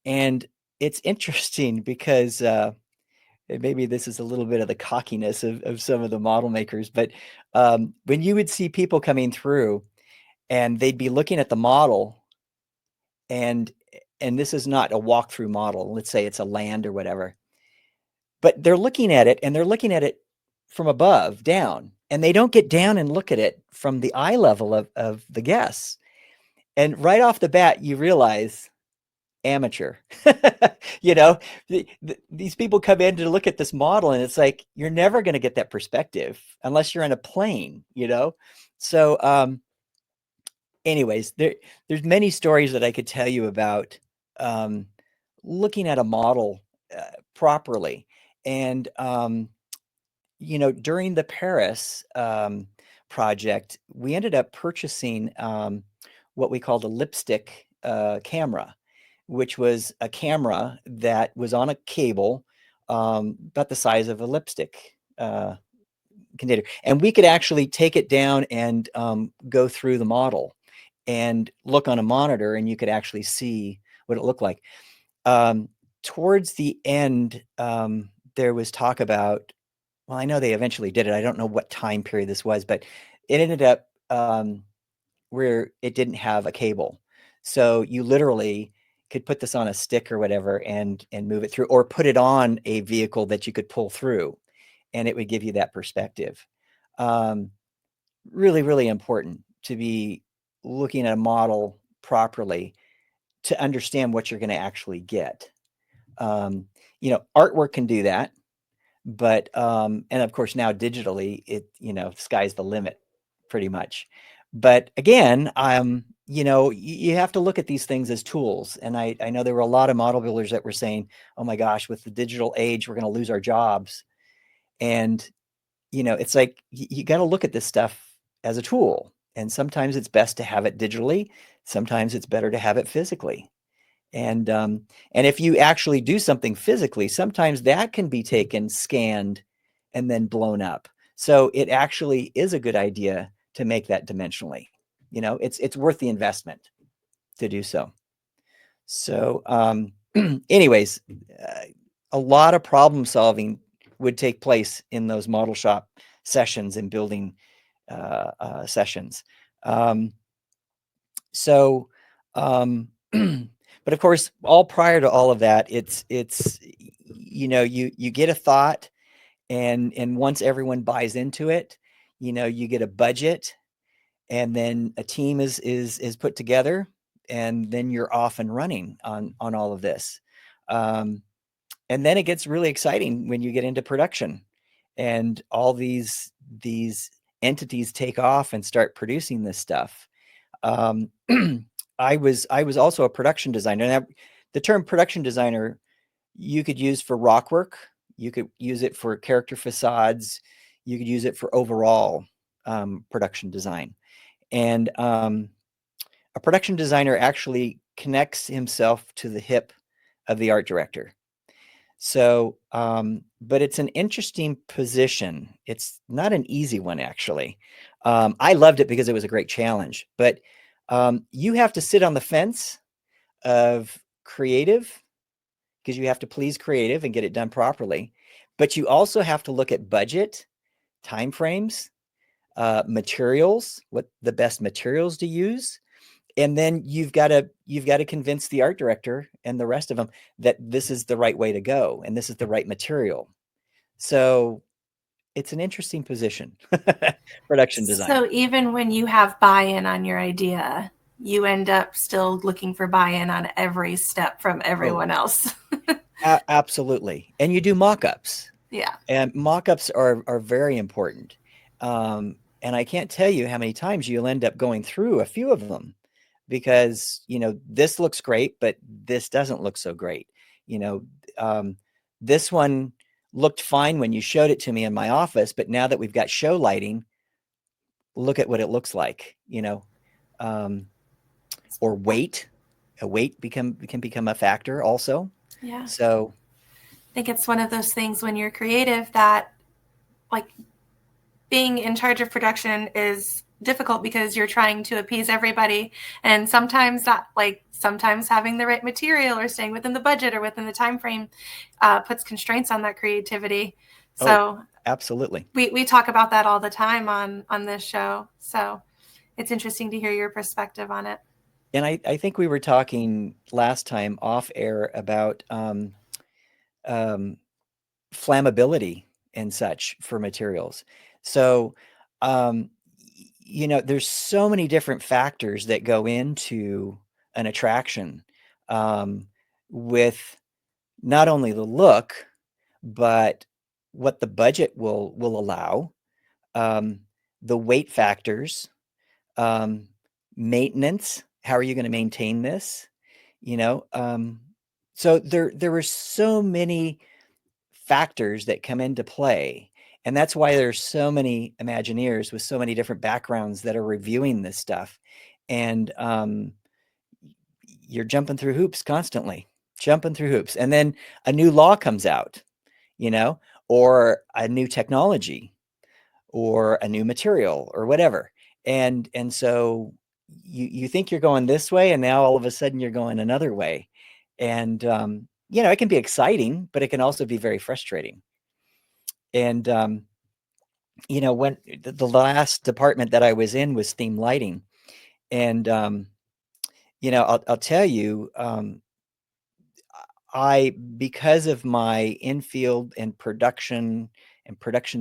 And it's interesting because maybe this is a little bit of the cockiness of some of the model makers, but when you would see people coming through and they'd be looking at the model, and this is not a walkthrough model, let's say it's a land or whatever, but they're looking at it and they're looking at it from above down, and they don't get down and look at it from the eye level of the guests. And right off the bat, you realize amateur. You know, these people come in to look at this model, and it's like, you're never going to get that perspective unless you're in a plane, you know? So, anyways, there's many stories that I could tell you about looking at a model properly. And, you know, during the Paris project, we ended up purchasing what we called a lipstick camera, which was a camera that was on a cable about the size of a lipstick container. And we could actually take it down and go through the model and look on a monitor, and you could actually see what it looked like. Towards the end, there was talk about, well, I know they eventually did it. I don't know what time period this was, but it ended up where it didn't have a cable. So you literally could put this on a stick or whatever and move it through, or put it on a vehicle that you could pull through, and it would give you that perspective. Really, really important to be looking at a model properly to understand what you're going to actually get. You know, artwork can do that, but and of course now digitally, it, you know, sky's the limit pretty much. But again, you know, you have to look at these things as tools. And I know there were a lot of model builders that were saying, oh my gosh, with the digital age, we're going to lose our jobs. And, you know, it's like, you got to look at this stuff as a tool. And sometimes it's best to have it digitally. Sometimes it's better to have it physically. And if you actually do something physically, sometimes that can be taken, scanned, and then blown up. So it actually is a good idea to make that dimensionally. You know, it's worth the investment to do so. So anyways, a lot of problem solving would take place in those model shop sessions and building sessions. But of course, all prior to all of that, it's you know, you get a thought, and once everyone buys into it, you know, you get a budget, and then a team is put together, and then you're off and running on all of this. And then it gets really exciting when you get into production, and all these entities take off and start producing this stuff. I was also a production designer. Now, the term production designer you could use for rock work, you could use it for character facades, you could use it for overall production design. And a production designer actually connects himself to the hip of the art director. So, but it's an interesting position. It's not an easy one, actually. I loved it because it was a great challenge, but you have to sit on the fence of creative, because you have to please creative and get it done properly. But you also have to look at budget, timeframes, materials, what the best materials to use. And then you've got to convince the art director and the rest of them that this is the right way to go and this is the right material. So it's an interesting position, production design. So even when you have buy-in on your idea, you end up still looking for buy-in on every step from everyone else. Absolutely. And you do mock-ups. Yeah. And mock-ups are very important. And I can't tell you how many times you'll end up going through a few of them, because, you know, this looks great, but this doesn't look so great. You know, this one looked fine when you showed it to me in my office, but now that we've got show lighting, look at what it looks like, you know. Or weight, can become a factor also. Yeah. So I think it's one of those things when you're creative that, like, being in charge of production is difficult because you're trying to appease everybody. And sometimes that, like, sometimes having the right material or staying within the budget or within the time frame puts constraints on that creativity. So absolutely. We talk about that all the time on this show. So it's interesting to hear your perspective on it. And I think we were talking last time off air about flammability and such for materials. So, there's so many different factors that go into an attraction with not only the look, but what the budget will allow, the weight factors, maintenance. How are you going to maintain this? So there were so many factors that come into play, and that's why there's so many Imagineers with so many different backgrounds that are reviewing this stuff, and you're jumping through hoops constantly, and then a new law comes out, or a new technology, or a new material, or whatever, and so you think you're going this way, and now all of a sudden you're going another way, and it can be exciting, but it can also be very frustrating. And when the last department that I was in was theme lighting, and I'll tell you, because of my infield and production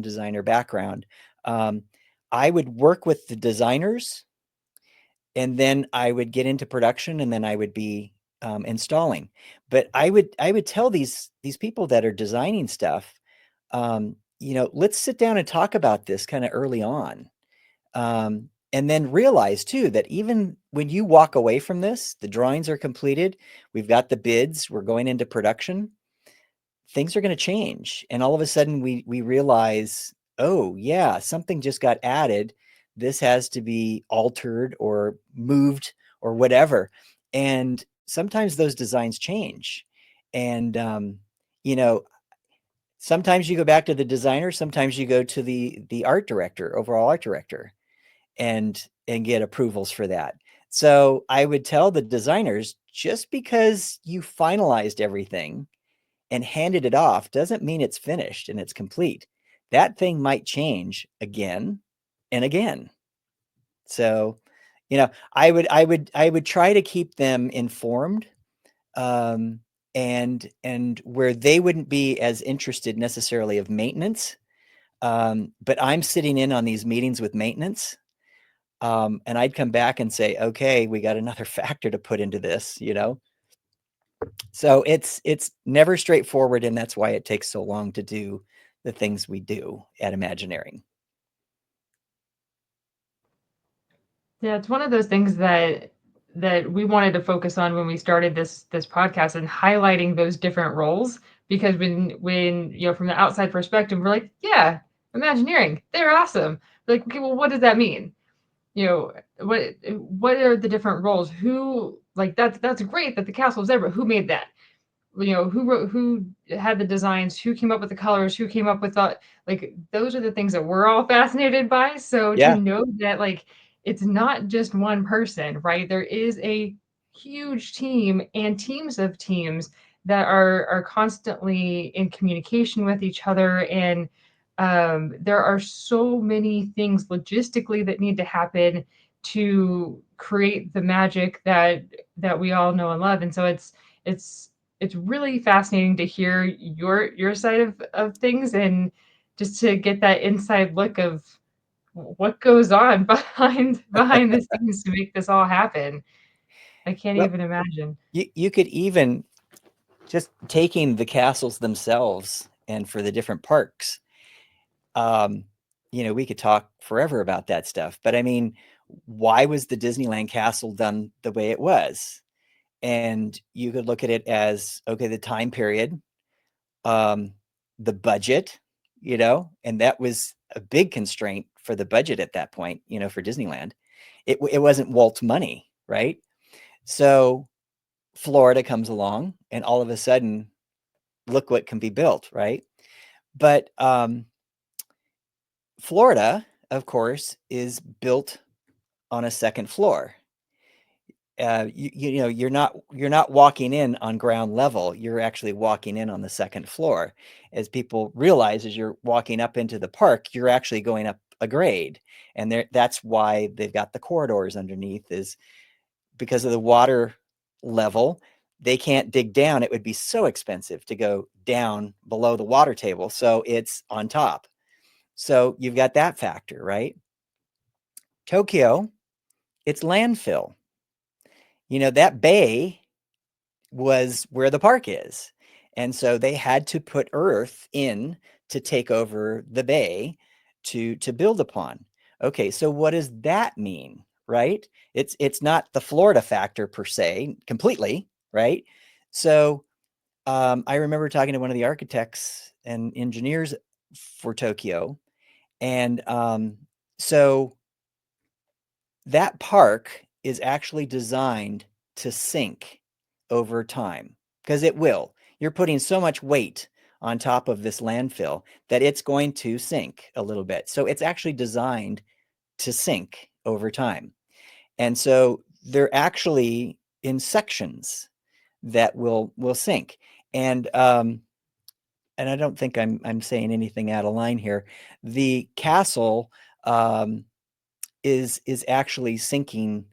designer background, I would work with the designers, and then I would get into production, and then I would be installing. But I would tell these people that are designing stuff, let's sit down and talk about this kind of early on. And then realize too that even when you walk away from this, the drawings are completed, we've got the bids, we're going into production, things are going to change. And all of a sudden we realize, oh yeah, something just got added. This has to be altered or moved or whatever. And sometimes those designs change. And, sometimes you go back to the designer, sometimes you go to the art director, overall art director, and get approvals for that. So I would tell the designers, just because you finalized everything and handed it off doesn't mean it's finished and it's complete. That thing might change again and again. So, I would try to keep them informed, and where they wouldn't be as interested necessarily of maintenance. But I'm sitting in on these meetings with maintenance. And I'd come back and say, okay, we got another factor to put into this, So it's never straightforward, and that's why it takes so long to do the things we do at Imagineering. Yeah, it's one of those things that we wanted to focus on when we started this podcast, and highlighting those different roles, because when from the outside perspective, we're like, yeah, Imagineering, they're awesome. We're like, okay, well, what does that mean? What are the different roles? Who, like, that's great that the castle is there, but who made that? Who had the designs, who came up with the colors, who came up with those are the things that we're all fascinated by. So to know that, like, it's not just one person, right? There is a huge team and teams of teams that are constantly in communication with each other, and there are so many things logistically that need to happen to create the magic that we all know and love. And so it's really fascinating to hear your side of things, and just to get that inside look of what goes on behind the scenes to make this all happen. I can't even imagine. You could even, just taking the castles themselves and for the different parks, we could talk forever about that stuff. But I mean, why was the Disneyland castle done the way it was? And you could look at it as, okay, the time period, the budget, and that was a big constraint for the budget at that point, for Disneyland. It wasn't Walt's money, right? So Florida comes along, and all of a sudden, look what can be built, right? But Florida, of course, is built on a second floor. you know, you're not walking in on ground level. You're actually walking in on the second floor. As people realize, as you're walking up into the park, you're actually going up a grade, and that's why they've got the corridors underneath, is because of the water level. They can't dig down. It would be so expensive to go down below the water table, so it's on top. So you've got that factor, right? Tokyo, it's landfill. You know, that bay was where the park is. And so they had to put earth in to take over the bay to build upon. Okay, so what does that mean, right? It's not the Florida factor per se completely, right? So I remember talking to one of the architects and engineers for Tokyo, and so that park is actually designed to sink over time, because it will. You're putting so much weight on top of this landfill that it's going to sink a little bit. So it's actually designed to sink over time. And so they're actually in sections that will sink. And I don't think I'm saying anything out of line here. The castle is actually sinking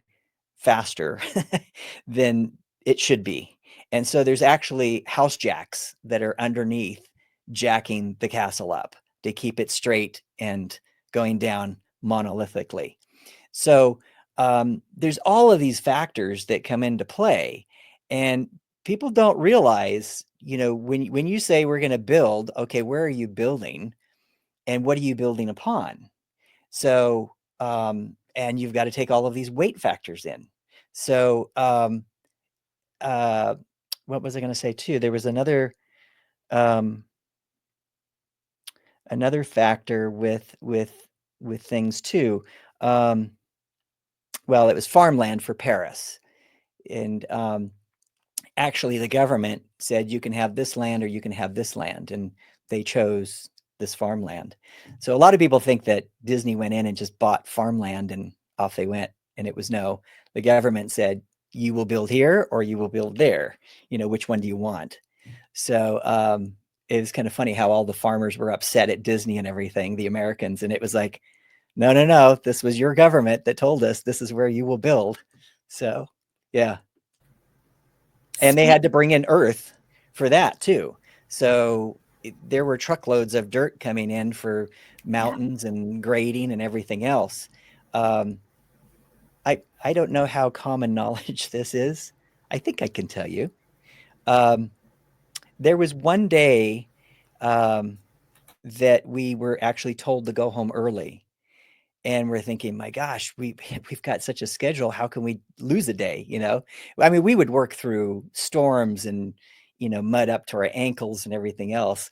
faster than it should be. And so there's actually house jacks that are underneath jacking the castle up to keep it straight and going down monolithically. So there's all of these factors that come into play, and people don't realize, you know, when you say we're going to build, okay, where are you building and what are you building upon? So and you've got to take all of these weight factors in. So what was I going to say too? There was another factor with things too. Well, it was farmland for Paris, and actually the government said you can have this land or you can have this land, and they chose this farmland. So a lot of people think that Disney went in and just bought farmland and off they went, and it was no. The government said, you will build here or you will build there. You know, which one do you want? So it was kind of funny how all the farmers were upset at Disney and everything, the Americans, and it was like, no, this was your government that told us this is where you will build. So yeah. And they had to bring in earth for that too. So there were truckloads of dirt coming in for mountains and grading and everything else. I don't know how common knowledge this is. I think I can tell you. There was one day that we were actually told to go home early. And we're thinking, my gosh, we've got such a schedule. How can we lose a day? You know, I mean, we would work through storms and, you know, mud up to our ankles and everything else,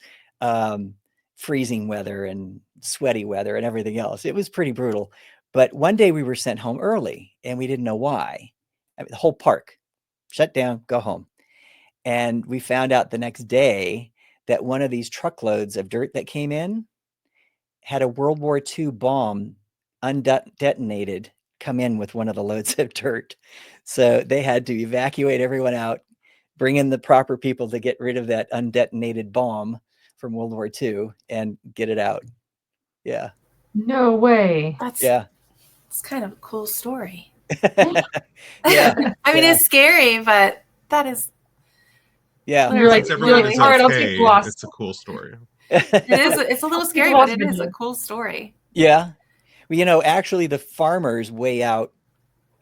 freezing weather and sweaty weather and everything else. It was pretty brutal. But one day we were sent home early and we didn't know why. I mean, the whole park shut down, go home. And we found out the next day that one of these truckloads of dirt that came in had a World War II bomb undetonated come in with one of the loads of dirt. So they had to evacuate everyone out, bring in the proper people to get rid of that undetonated bomb from World War II and get it out. Yeah. No way. It's kind of a cool story. Yeah. I mean, it's scary, but that is. Yeah. You're like, everyone is all right, I'll okay, take loss. it's a cool story. It is. It's a little scary, but it is a cool story. Yeah. Well, you know, actually the farmers way out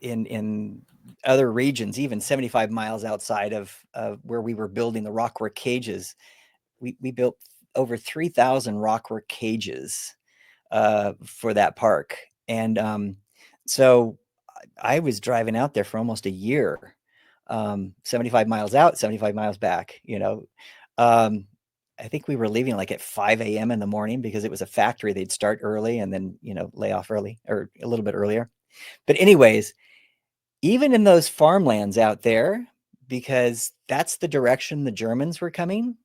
in other regions, even 75 miles outside of where we were building the rockwork cages, we built over 3,000 rockwork cages for that park. And so I was driving out there for almost a year, 75 miles out, 75 miles back, you know. I think we were leaving like at 5 a.m. in the morning because it was a factory. They'd start early and then, you know, lay off early or a little bit earlier. But anyways, even in those farmlands out there, because that's the direction the Germans were coming.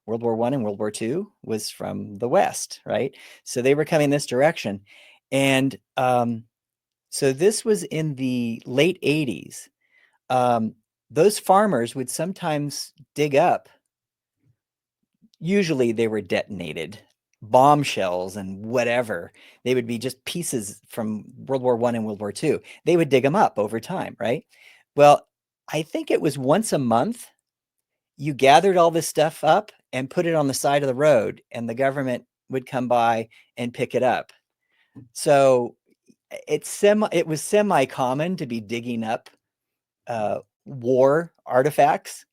World War I and World War II was from the West, right? So they were coming this direction. And so this was in the late 80s. those farmers would sometimes dig up, usually they were detonated bombshells and whatever. They would be just pieces from World War I and World War II. They would dig them up over time, right? Well, I think it was once a month you gathered all this stuff up and put it on the side of the road, and the government would come by and pick it up. So it was semi-common to be digging up war artifacts,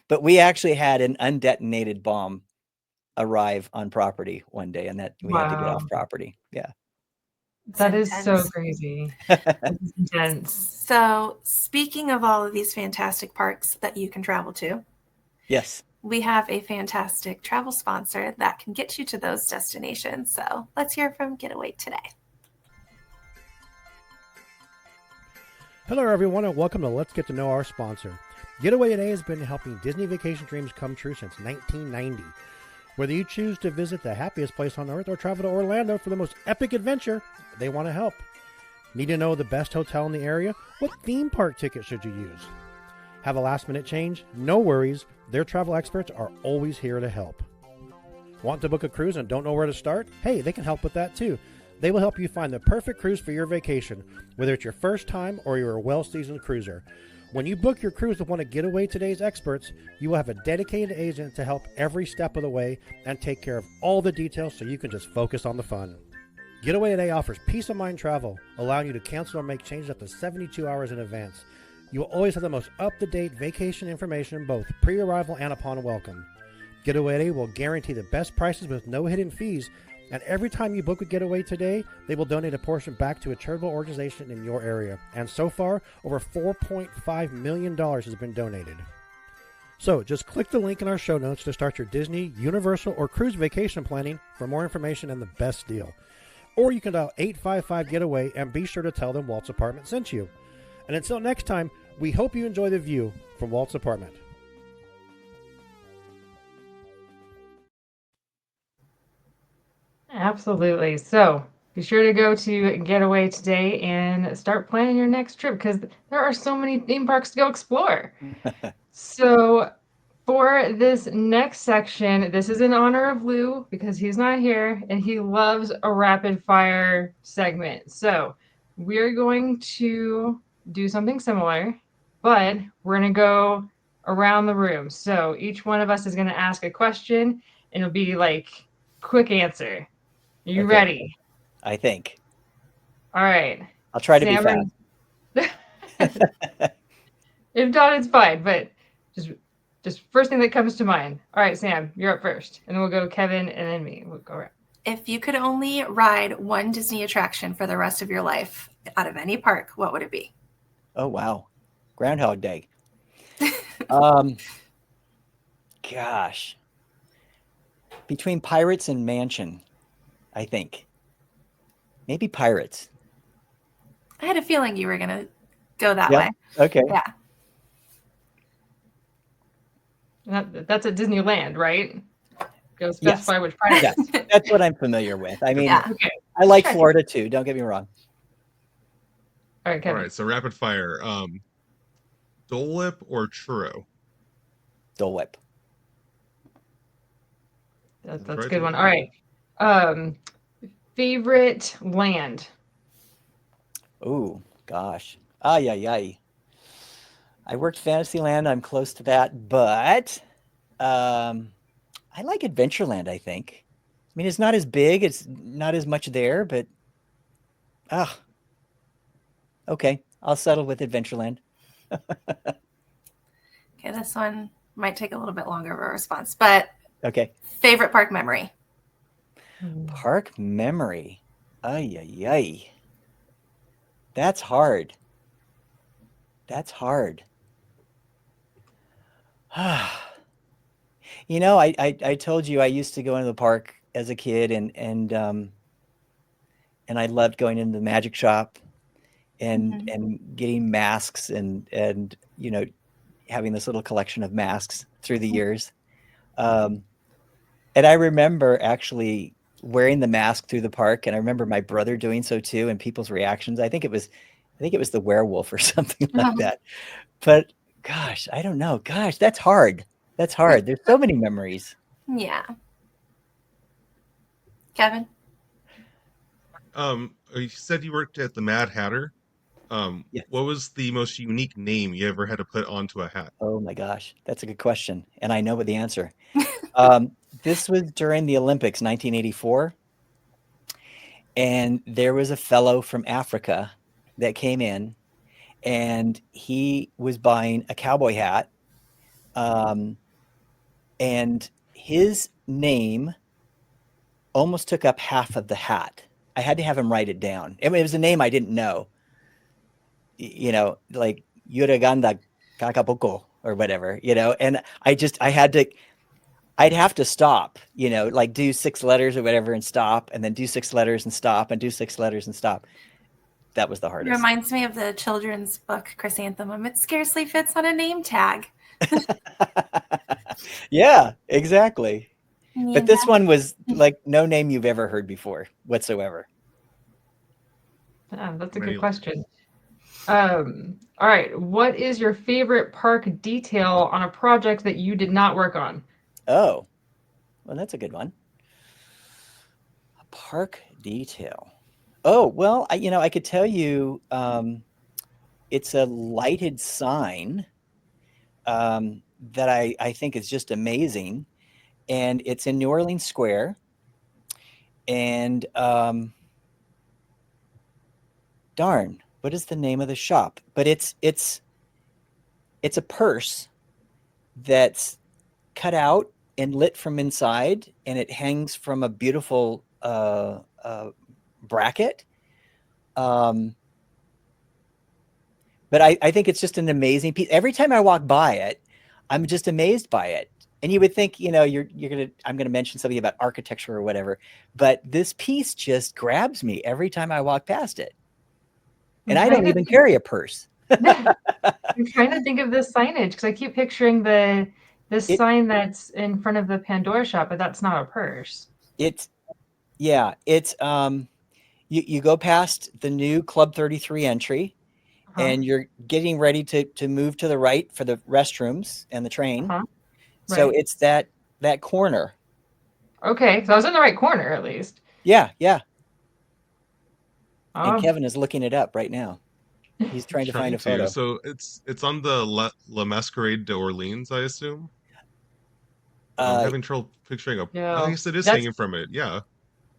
but we actually had an undetonated bomb arrive on property one day, and that we had to get off property. Yeah. That is so crazy. That's intense. So, speaking of all of these fantastic parks that you can travel to, yes, we have a fantastic travel sponsor that can get you to those destinations. So, let's hear from Getaway Today. Hello, everyone, and welcome to Let's Get to Know Our Sponsor. Getaway Today has been helping Disney vacation dreams come true since 1990. Whether you choose to visit the happiest place on earth or travel to Orlando for the most epic adventure, they want to help. Need to know the best hotel in the area? What theme park ticket should you use? Have a last minute change? No worries. Their travel experts are always here to help. Want to book a cruise and don't know where to start? Hey, they can help with that too. They will help you find the perfect cruise for your vacation, whether it's your first time or you're a well-seasoned cruiser. When you book your cruise with one of Getaway Today's experts, you will have a dedicated agent to help every step of the way and take care of all the details so you can just focus on the fun. Getaway Today offers peace of mind travel, allowing you to cancel or make changes up to 72 hours in advance. You will always have the most up-to-date vacation information both pre-arrival and upon welcome. Getaway Today will guarantee the best prices with no hidden fees, and every time you book with Getaway Today, they will donate a portion back to a charitable organization in your area. And so far, over $4.5 million has been donated. So just click the link in our show notes to start your Disney, Universal, or cruise vacation planning for more information and the best deal. Or you can dial 855-GETAWAY and be sure to tell them Walt's Apartment sent you. And until next time, we hope you enjoy the view from Walt's Apartment. Absolutely. So be sure to go to Getaway Today and start planning your next trip because there are so many theme parks to go explore. So for this next section, this is in honor of Lou because he's not here and he loves a rapid fire segment. So we're going to do something similar, but we're going to go around the room. So each one of us is going to ask a question and it'll be like quick answer. You ready? I think. All right. I'll try to be fast. If not, it's fine, but just first thing that comes to mind. All right, Sam, you're up first. And then we'll go Kevin and then me. We'll go around. If you could only ride one Disney attraction for the rest of your life out of any park, what would it be? Oh, wow. Groundhog Day. Gosh. Between Pirates and Mansion, I think. Maybe Pirates. I had a feeling you were going to go that Yep. way. Okay. Yeah. That's at Disneyland, right? Go specify which part. Yes, that's what I'm familiar with. I mean, Okay. I like Florida too. Don't get me wrong. All right, Kevin. All right, so rapid fire. Dole Whip or churro? Dole Whip. That's a good one. All right. Favorite land? Oh, gosh. Ay, ay, ay. I worked Fantasyland. I'm close to that, but I like Adventureland, I think. I mean, it's not as big. It's not as much there, but okay. I'll settle with Adventureland. Okay, this one might take a little bit longer of a response, but okay. Favorite park memory? Park memory. Ay, ay, ay. That's hard. That's hard. You know, I told you I used to go into the park as a kid and I loved going into the magic shop and getting masks and you know, having this little collection of masks through the years. And I remember actually wearing the mask through the park, and I remember my brother doing so too, and people's reactions. I think it was I think it was the werewolf or something like that. But gosh, I don't know. Gosh, that's hard. That's hard. There's so many memories. Yeah. Kevin? You said you worked at the Mad Hatter. Yes. What was the most unique name you ever had to put onto a hat? Oh my gosh, that's a good question, and I know what the answer. This was during the Olympics, 1984, and there was a fellow from Africa that came in, and he was buying a cowboy hat, and his name almost took up half of the hat. I had to have him write it down. I mean, it was a name I didn't know. You know, like Yuraganda Kakapoko or whatever, you know, and I'd have to stop, you know, like do 6 letters or whatever and stop, and then do 6 letters and stop, and do 6 letters and stop. That was the It hardest. reminds me of the children's book Chrysanthemum. It scarcely fits on a name tag. Yeah, exactly. Yeah. But this one was like no name you've ever heard before whatsoever. That's a good question. All right. What is your favorite park detail on a project that you did not work on? Oh, well, that's a good one. A park detail. Oh, well, I could tell you it's a lighted sign that I think is just amazing. And it's in New Orleans Square. And darn, what is the name of the shop? But it's a purse that's cut out and lit from inside, and it hangs from a beautiful bracket. But I think it's just an amazing piece. Every time I walk by it, I'm just amazed by it. And you would think, I'm gonna mention something about architecture or whatever, but this piece just grabs me every time I walk past it. And I don't even carry a purse. I'm trying to think of the signage because I keep picturing the sign that's in front of the Pandora shop, but that's not a purse. It's you go past the new Club 33 entry, and you're getting ready to move to the right for the restrooms and the train. So it's that corner. Okay, so I was in the right corner at least. Yeah. And Kevin is looking it up right now. He's trying to find a photo. So it's on the La Masquerade d'Orleans, I assume. I'm having trouble picturing a. I guess it is hanging from it. Yeah,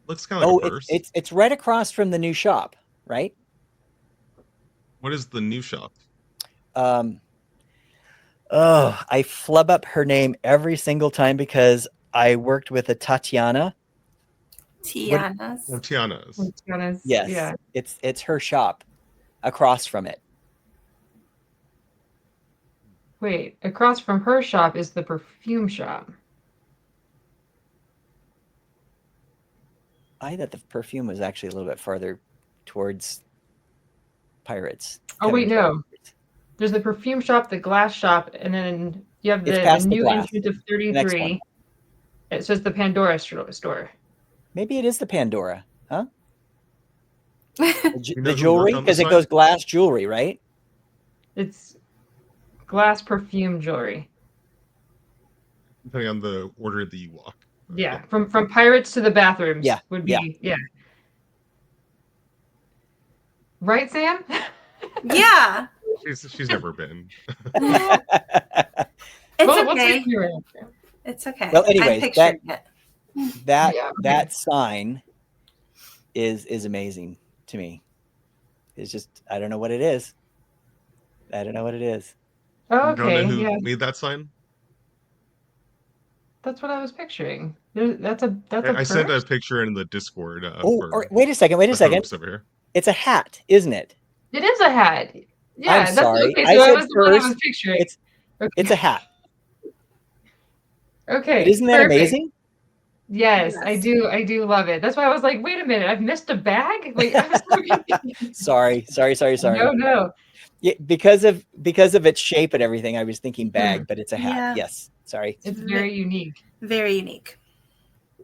looks kind of like a purse. It's right across from the new shop, right? What is the new shop? I flub up her name every single time because I worked with a Tatiana. Tiana's. Tiana's. Yes. Yeah. It's her shop across from it. Wait, across from her shop is the perfume shop. I thought the perfume was actually a little bit farther towards Pirates. Oh, wait, no. There's the perfume shop, the glass shop, and then you have the new entrance of 33. It says the Pandora store. Maybe it is the Pandora, huh? The jewelry, because it goes glass jewelry, right? It's glass perfume jewelry. Depending on the order that you walk. Yeah, from Pirates to the bathrooms. Yeah, would be yeah. Right, Sam? Yeah. She's never been. It's okay. It's okay. Well, anyways, that sign is amazing to me. It's just I don't know what it is. Oh, okay. You don't know who made that sign? That's what I was picturing. That's a I sent a picture in the Discord. Wait a second. Over here. It's a hat, isn't it? It is a hat. Yeah, I'm that's sorry. okay. So that was the one I was picturing. It's a hat. Okay. But isn't that amazing? Yes, I do love it. That's why I was like, wait a minute, I've missed a bag? Wait, I was Sorry. No. Yeah, because of its shape and everything, I was thinking bag, but it's a hat. Yeah. Yes. Sorry. It's very unique. Very unique.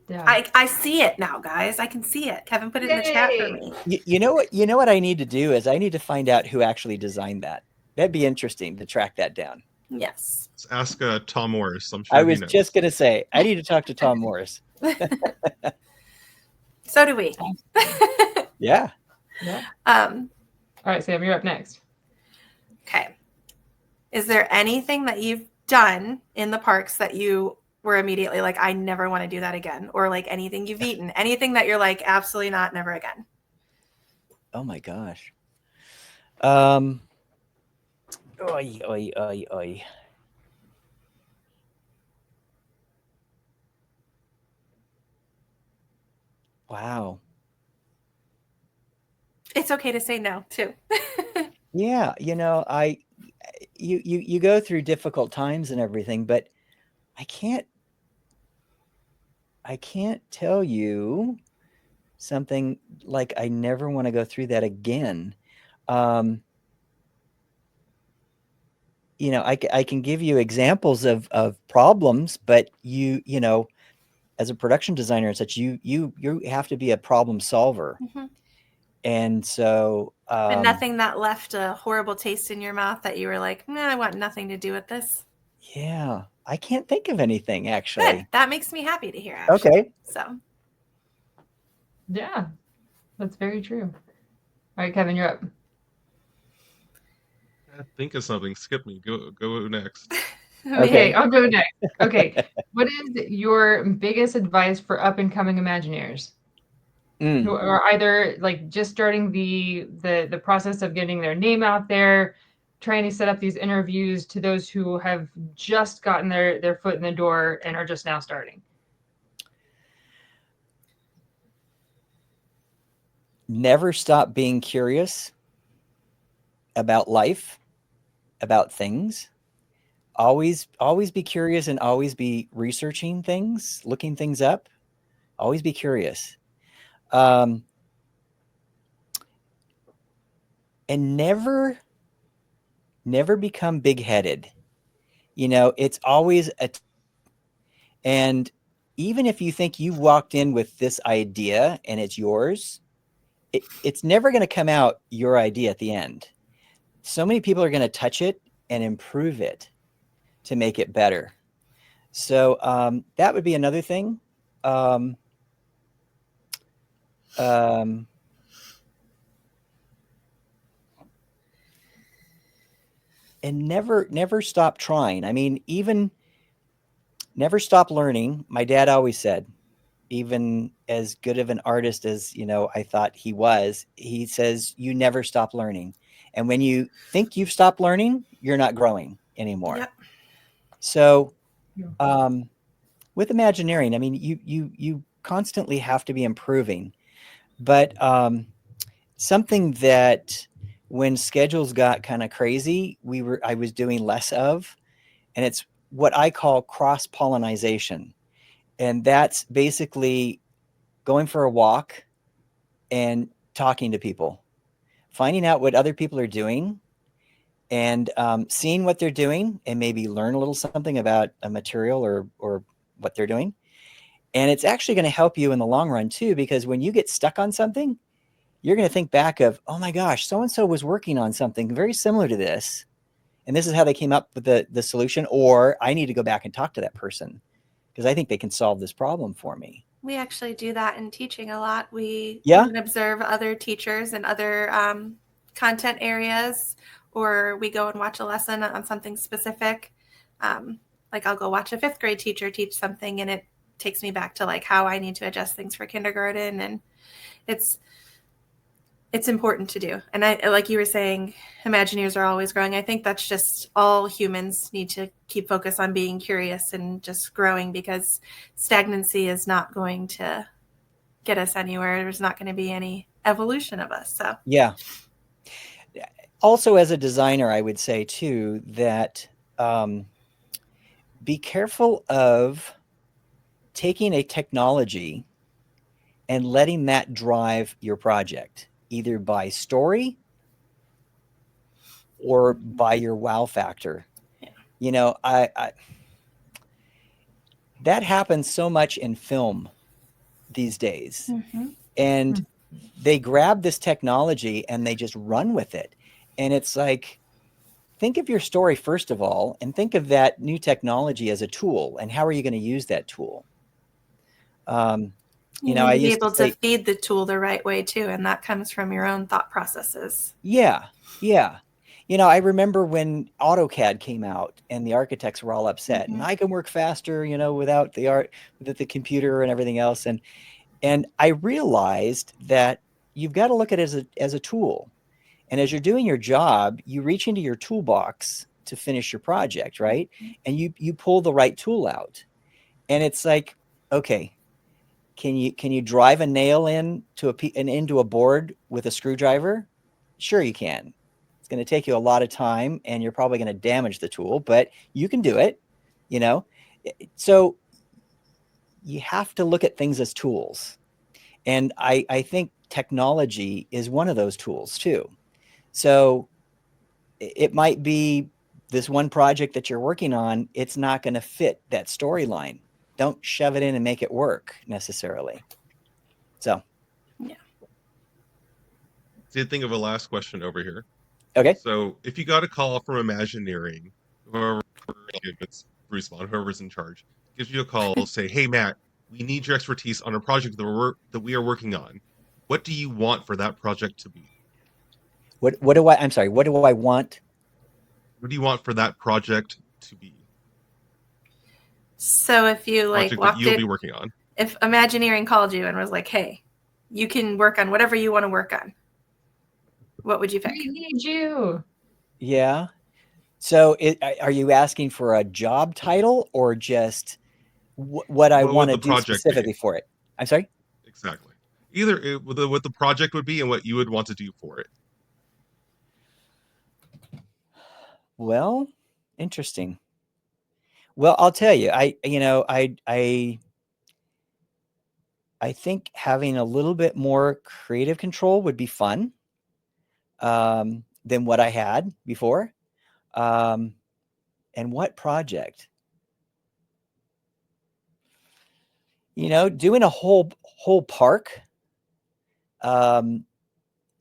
Yeah. I see it now, guys. I can see it. Kevin put it in the chat for me. You know what I need to do is I need to find out who actually designed that. That'd be interesting to track that down. Yes. Let's ask Tom Morris. I'm sure I he was knows. just going to say, I need to talk to Tom Morris. So do we. Yeah. Yeah. All right, Sam, you're up next. Okay. Is there anything that you've done in the parks that you were immediately like, I never want to do that again? Or like anything you've eaten, anything that you're like, absolutely not, never again? Oh my gosh. Oy. Wow. It's okay to say no too. Yeah, you go through difficult times and everything, but I can't tell you something like I never want to go through that again. I can give you examples of problems, but as a production designer and such, you have to be a problem solver. Mm-hmm. And so But nothing that left a horrible taste in your mouth that you were like, nah, I want nothing to do with this. Yeah, I can't think of anything actually. Good. That makes me happy to hear. Actually. Okay. So. Yeah, that's very true. All right, Kevin, you're up. Think of something. Skip me. Go next. Okay, I'll go next. Okay, what is your biggest advice for up and coming Imagineers? Who are either like just starting the process of getting their name out there, trying to set up these interviews, to those who have just gotten their foot in the door and are just now starting? Never stop being curious about life, about things. Always be curious and always be researching things, looking things up. Always be curious. And never become big-headed. It's always and even if you think you've walked in with this idea and it's yours, it's never going to come out your idea at the end. So many people are going to touch it and improve it to make it better. So that would be another thing. And never stop trying. I mean, even never stop learning. My dad always said, even as good of an artist as, I thought he was, he says, you never stop learning. And when you think you've stopped learning, you're not growing anymore. Yep. So with Imagineering, I mean, you constantly have to be improving. But something that when schedules got kind of crazy, I was doing less of, and it's what I call cross-pollinization. And that's basically going for a walk and talking to people, finding out what other people are doing, and seeing what they're doing, and maybe learn a little something about a material or what they're doing. And it's actually going to help you in the long run too, because when you get stuck on something, you're going to think back of, oh my gosh, so-and-so was working on something very similar to this, and this is how they came up with the solution, or I need to go back and talk to that person because I think they can solve this problem for me. We actually do that in teaching a lot. We can observe other teachers and other content areas, or we go and watch a lesson on something specific. Like I'll go watch a 5th grade teacher teach something, and it takes me back to like how I need to adjust things for kindergarten. And it's important to do. And I, like you were saying, Imagineers are always growing. I think that's just all humans need to keep focus on being curious and just growing, because stagnancy is not going to get us anywhere. There's not going to be any evolution of us. So yeah. Also, as a designer, I would say too that be careful of taking a technology and letting that drive your project, either by story or by your wow factor. Yeah. I that happens so much in film these days. And they grab this technology and they just run with it. And it's like, think of your story first of all, and think of that new technology as a tool. And how are you going to use that tool? You know, need I to be used able to say, to feed the tool the right way too, and that comes from your own thought processes. yeah. You know, I remember when AutoCAD came out and the architects were all upset, and I can work faster, you know, without the computer and everything else. And I realized that you've got to look at it as a tool. And as you're doing your job, you reach into your toolbox to finish your project, right? And you pull the right tool out. And it's like, okay, can you drive a nail into a board with a screwdriver? Sure you can. It's going to take you a lot of time and you're probably going to damage the tool, but you can do it, you know? So you have to look at things as tools. And I think technology is one of those tools too. So it might be this one project that you're working on, it's not going to fit that storyline. Don't shove it in and make it work necessarily. So, yeah. Did think of a last question over here. Okay. So if you got a call from Imagineering, whoever, if it's Bruce Vaughn, whoever's in charge, gives you a call, say, "Hey Matt, we need your expertise on a project that we are working on. What do you want for that project to be?" What do I? I'm sorry. What do I want? What do you want for that project to be? So if you like Project that walked you'll in, be working on. if Imagineering called you and was like, "Hey, you can work on whatever you want to work on," what would you pick? We need you. Yeah. So are you asking for a job title or just what I want to do specifically for it? I'm sorry? Exactly. Either what the project would be and what you would want to do for it. Well, interesting. Well, I'll tell you, I think having a little bit more creative control would be fun than what I had before. And what project? You know, doing a whole park.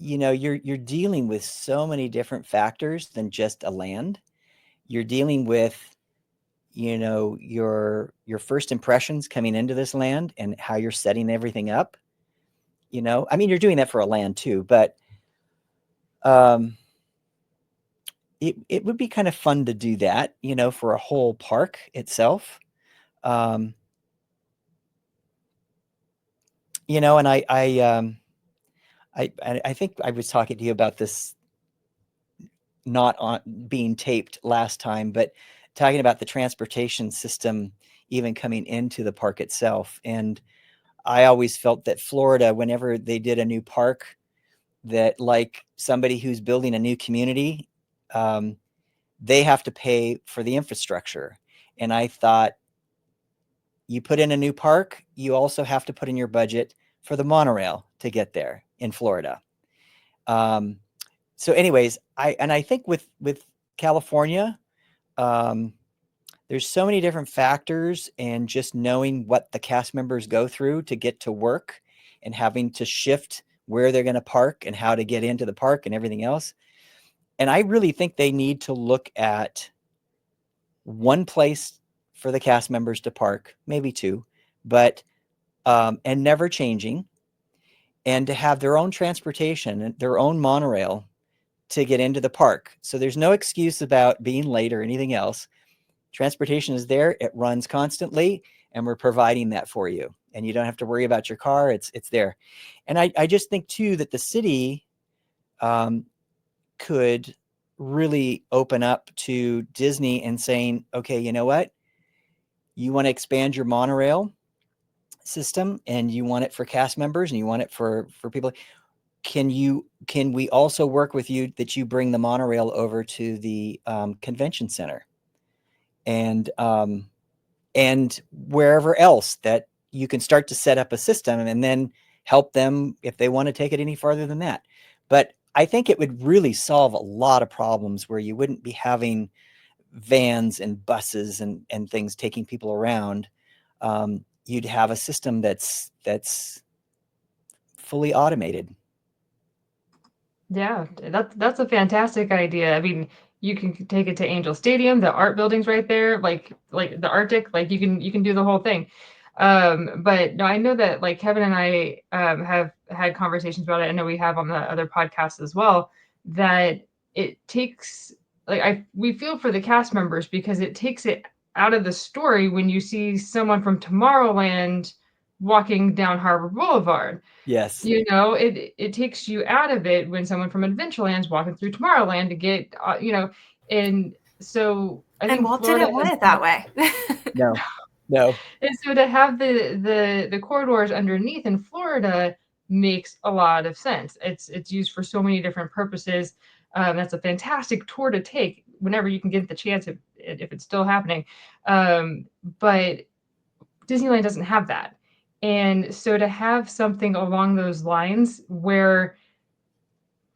You know, you're dealing with so many different factors than just a land. You're dealing with, you know, your first impressions coming into this land and how you're setting everything up. You know, I mean, you're doing that for a land too, but it would be kind of fun to do that, you know, for a whole park itself. You know, and I think I was talking to you about this not on being taped last time, but talking about the transportation system even coming into the park itself. And I always felt that Florida, whenever they did a new park, that like somebody who's building a new community, they have to pay for the infrastructure. And I thought, you put in a new park, you also have to put in your budget for the monorail to get there in Florida. So anyways, I think with California, there's so many different factors, and just knowing what the cast members go through to get to work and having to shift where they're going to park and how to get into the park and everything else. And I really think they need to look at one place for the cast members to park, maybe two, but and never changing, and to have their own transportation and their own monorail to get into the park. So there's no excuse about being late or anything else. Transportation is there, it runs constantly, and we're providing that for you. And you don't have to worry about your car, it's there. And I just think too that the city could really open up to Disney and saying, okay, you know what? You want to expand your monorail system and you want it for cast members and you want it for people. Can we also work with you that you bring the monorail over to the convention center and wherever else that you can start to set up a system and then help them if they want to take it any farther than that. But I think it would really solve a lot of problems where you wouldn't be having vans and buses and things taking people around. you'd have a system that's fully automated. Yeah, that's a fantastic idea. I mean, you can take it to Angel Stadium, the art buildings right there, like the Arctic, like you can do the whole thing. But no, I know that like Kevin and I have had conversations about it. I know we have on the other podcasts as well, that it takes like we feel for the cast members because it takes it out of the story when you see someone from Tomorrowland walking down Harbor Boulevard. Yes. You know, it takes you out of it when someone from Adventureland's walking through Tomorrowland to get, and so I And think Walt Florida didn't want it that way. No. And so to have the corridors underneath in Florida makes a lot of sense. It's used for so many different purposes. That's a fantastic tour to take whenever you can get the chance if it's still happening. But Disneyland doesn't have that. And so to have something along those lines where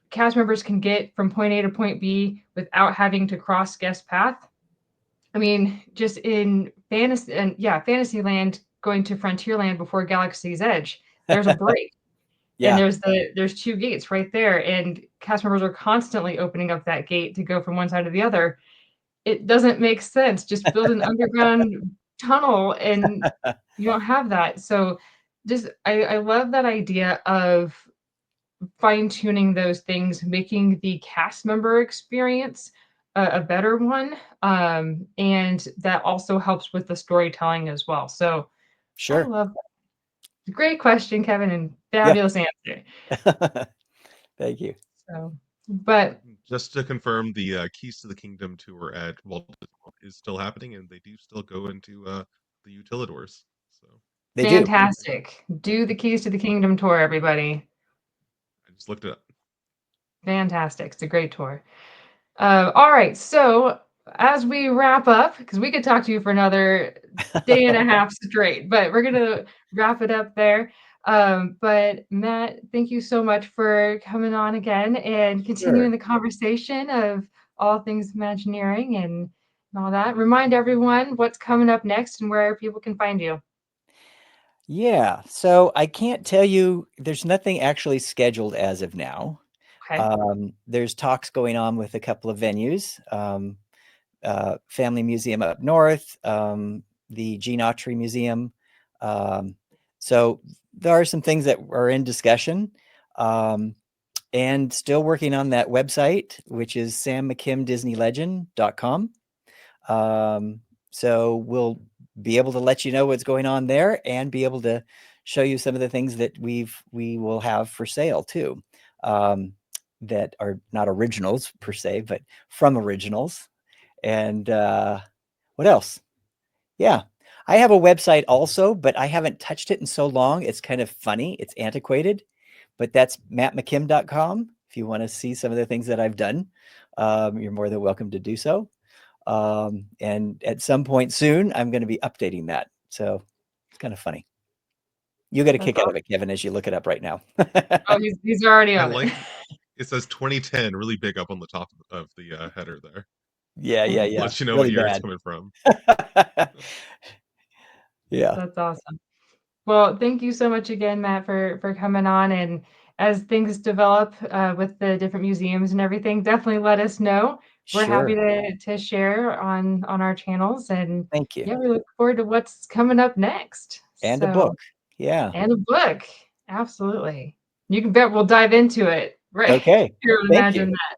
cast members can get from point A to point B without having to cross guest path. I mean, just in Fantasyland going to Frontierland before Galaxy's Edge, there's a break. Yeah. And there's 2 gates right there, and cast members are constantly opening up that gate to go from one side to the other. It doesn't make sense. Just build an underground tunnel and you don't have that. So just I love that idea of fine-tuning those things, making the cast member experience a better one. And that also helps with the storytelling as well. So I Sure. love that. Great question, Kevin, and Yeah. fabulous answer. Thank you. So, but Just to confirm, the Keys to the Kingdom tour at Walt Disney World is still happening, and they do still go into the utilidors. So They fantastic. Do the Keys to the Kingdom tour, everybody. I just looked it up. Fantastic. It's a great tour. All right. So as we wrap up, because we could talk to you for another day and a half straight, but we're going to wrap it up there. But Matt, thank you so much for coming on again and continuing the conversation of all things Imagineering and all that. Remind everyone what's coming up next and where people can find you. Yeah. So I can't tell you, there's nothing actually scheduled as of now. Okay. There's talks going on with a couple of venues, Family Museum up north, the Gene Autry Museum. So there are some things that are in discussion, and still working on that website, which is sammckimdisneylegend.com. So we'll be able to let you know what's going on there and be able to show you some of the things that we will have for sale too. That are not originals per se, but from originals. And what else? Yeah, I have a website also, but I haven't touched it in so long. It's kind of funny. It's antiquated, but that's mattmckim.com. If you want to see some of the things that I've done, you're more than welcome to do so. And at some point soon, I'm going to be updating that. So it's kind of funny. You'll get a kick out of it, Kevin, as you look it up right now. Oh, he's already on like it. it says 2010 really big up on the top of the header there. Yeah. Let you know really what year bad. it's coming from. Yeah. That's awesome. Well, thank you so much again, Matt, for coming on. And as things develop with the different museums and everything, definitely let us know. We're happy to share on our channels. And thank you. Yeah, we look forward to what's coming up next. And a book. Yeah. And a book. Absolutely. You can bet we'll dive into it. Right. Okay. Here on Imagine That.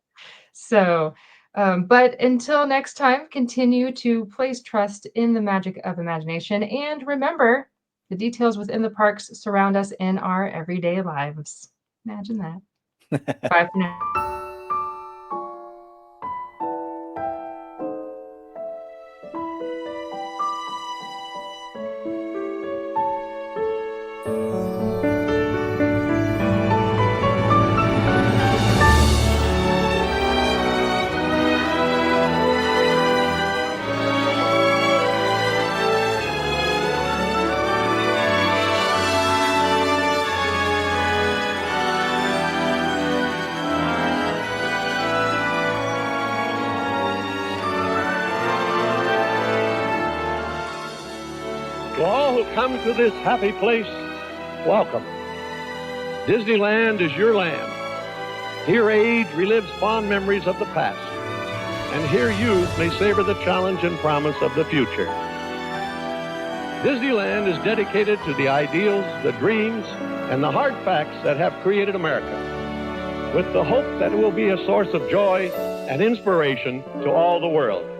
So, but until next time, continue to place trust in the magic of imagination. And remember, the details within the parks surround us in our everyday lives. Imagine that. Bye for now. To all who come to this happy place, welcome. Disneyland is your land. Here age relives fond memories of the past, and here youth may savor the challenge and promise of the future. Disneyland is dedicated to the ideals, the dreams, and the hard facts that have created America, with the hope that it will be a source of joy and inspiration to all the world.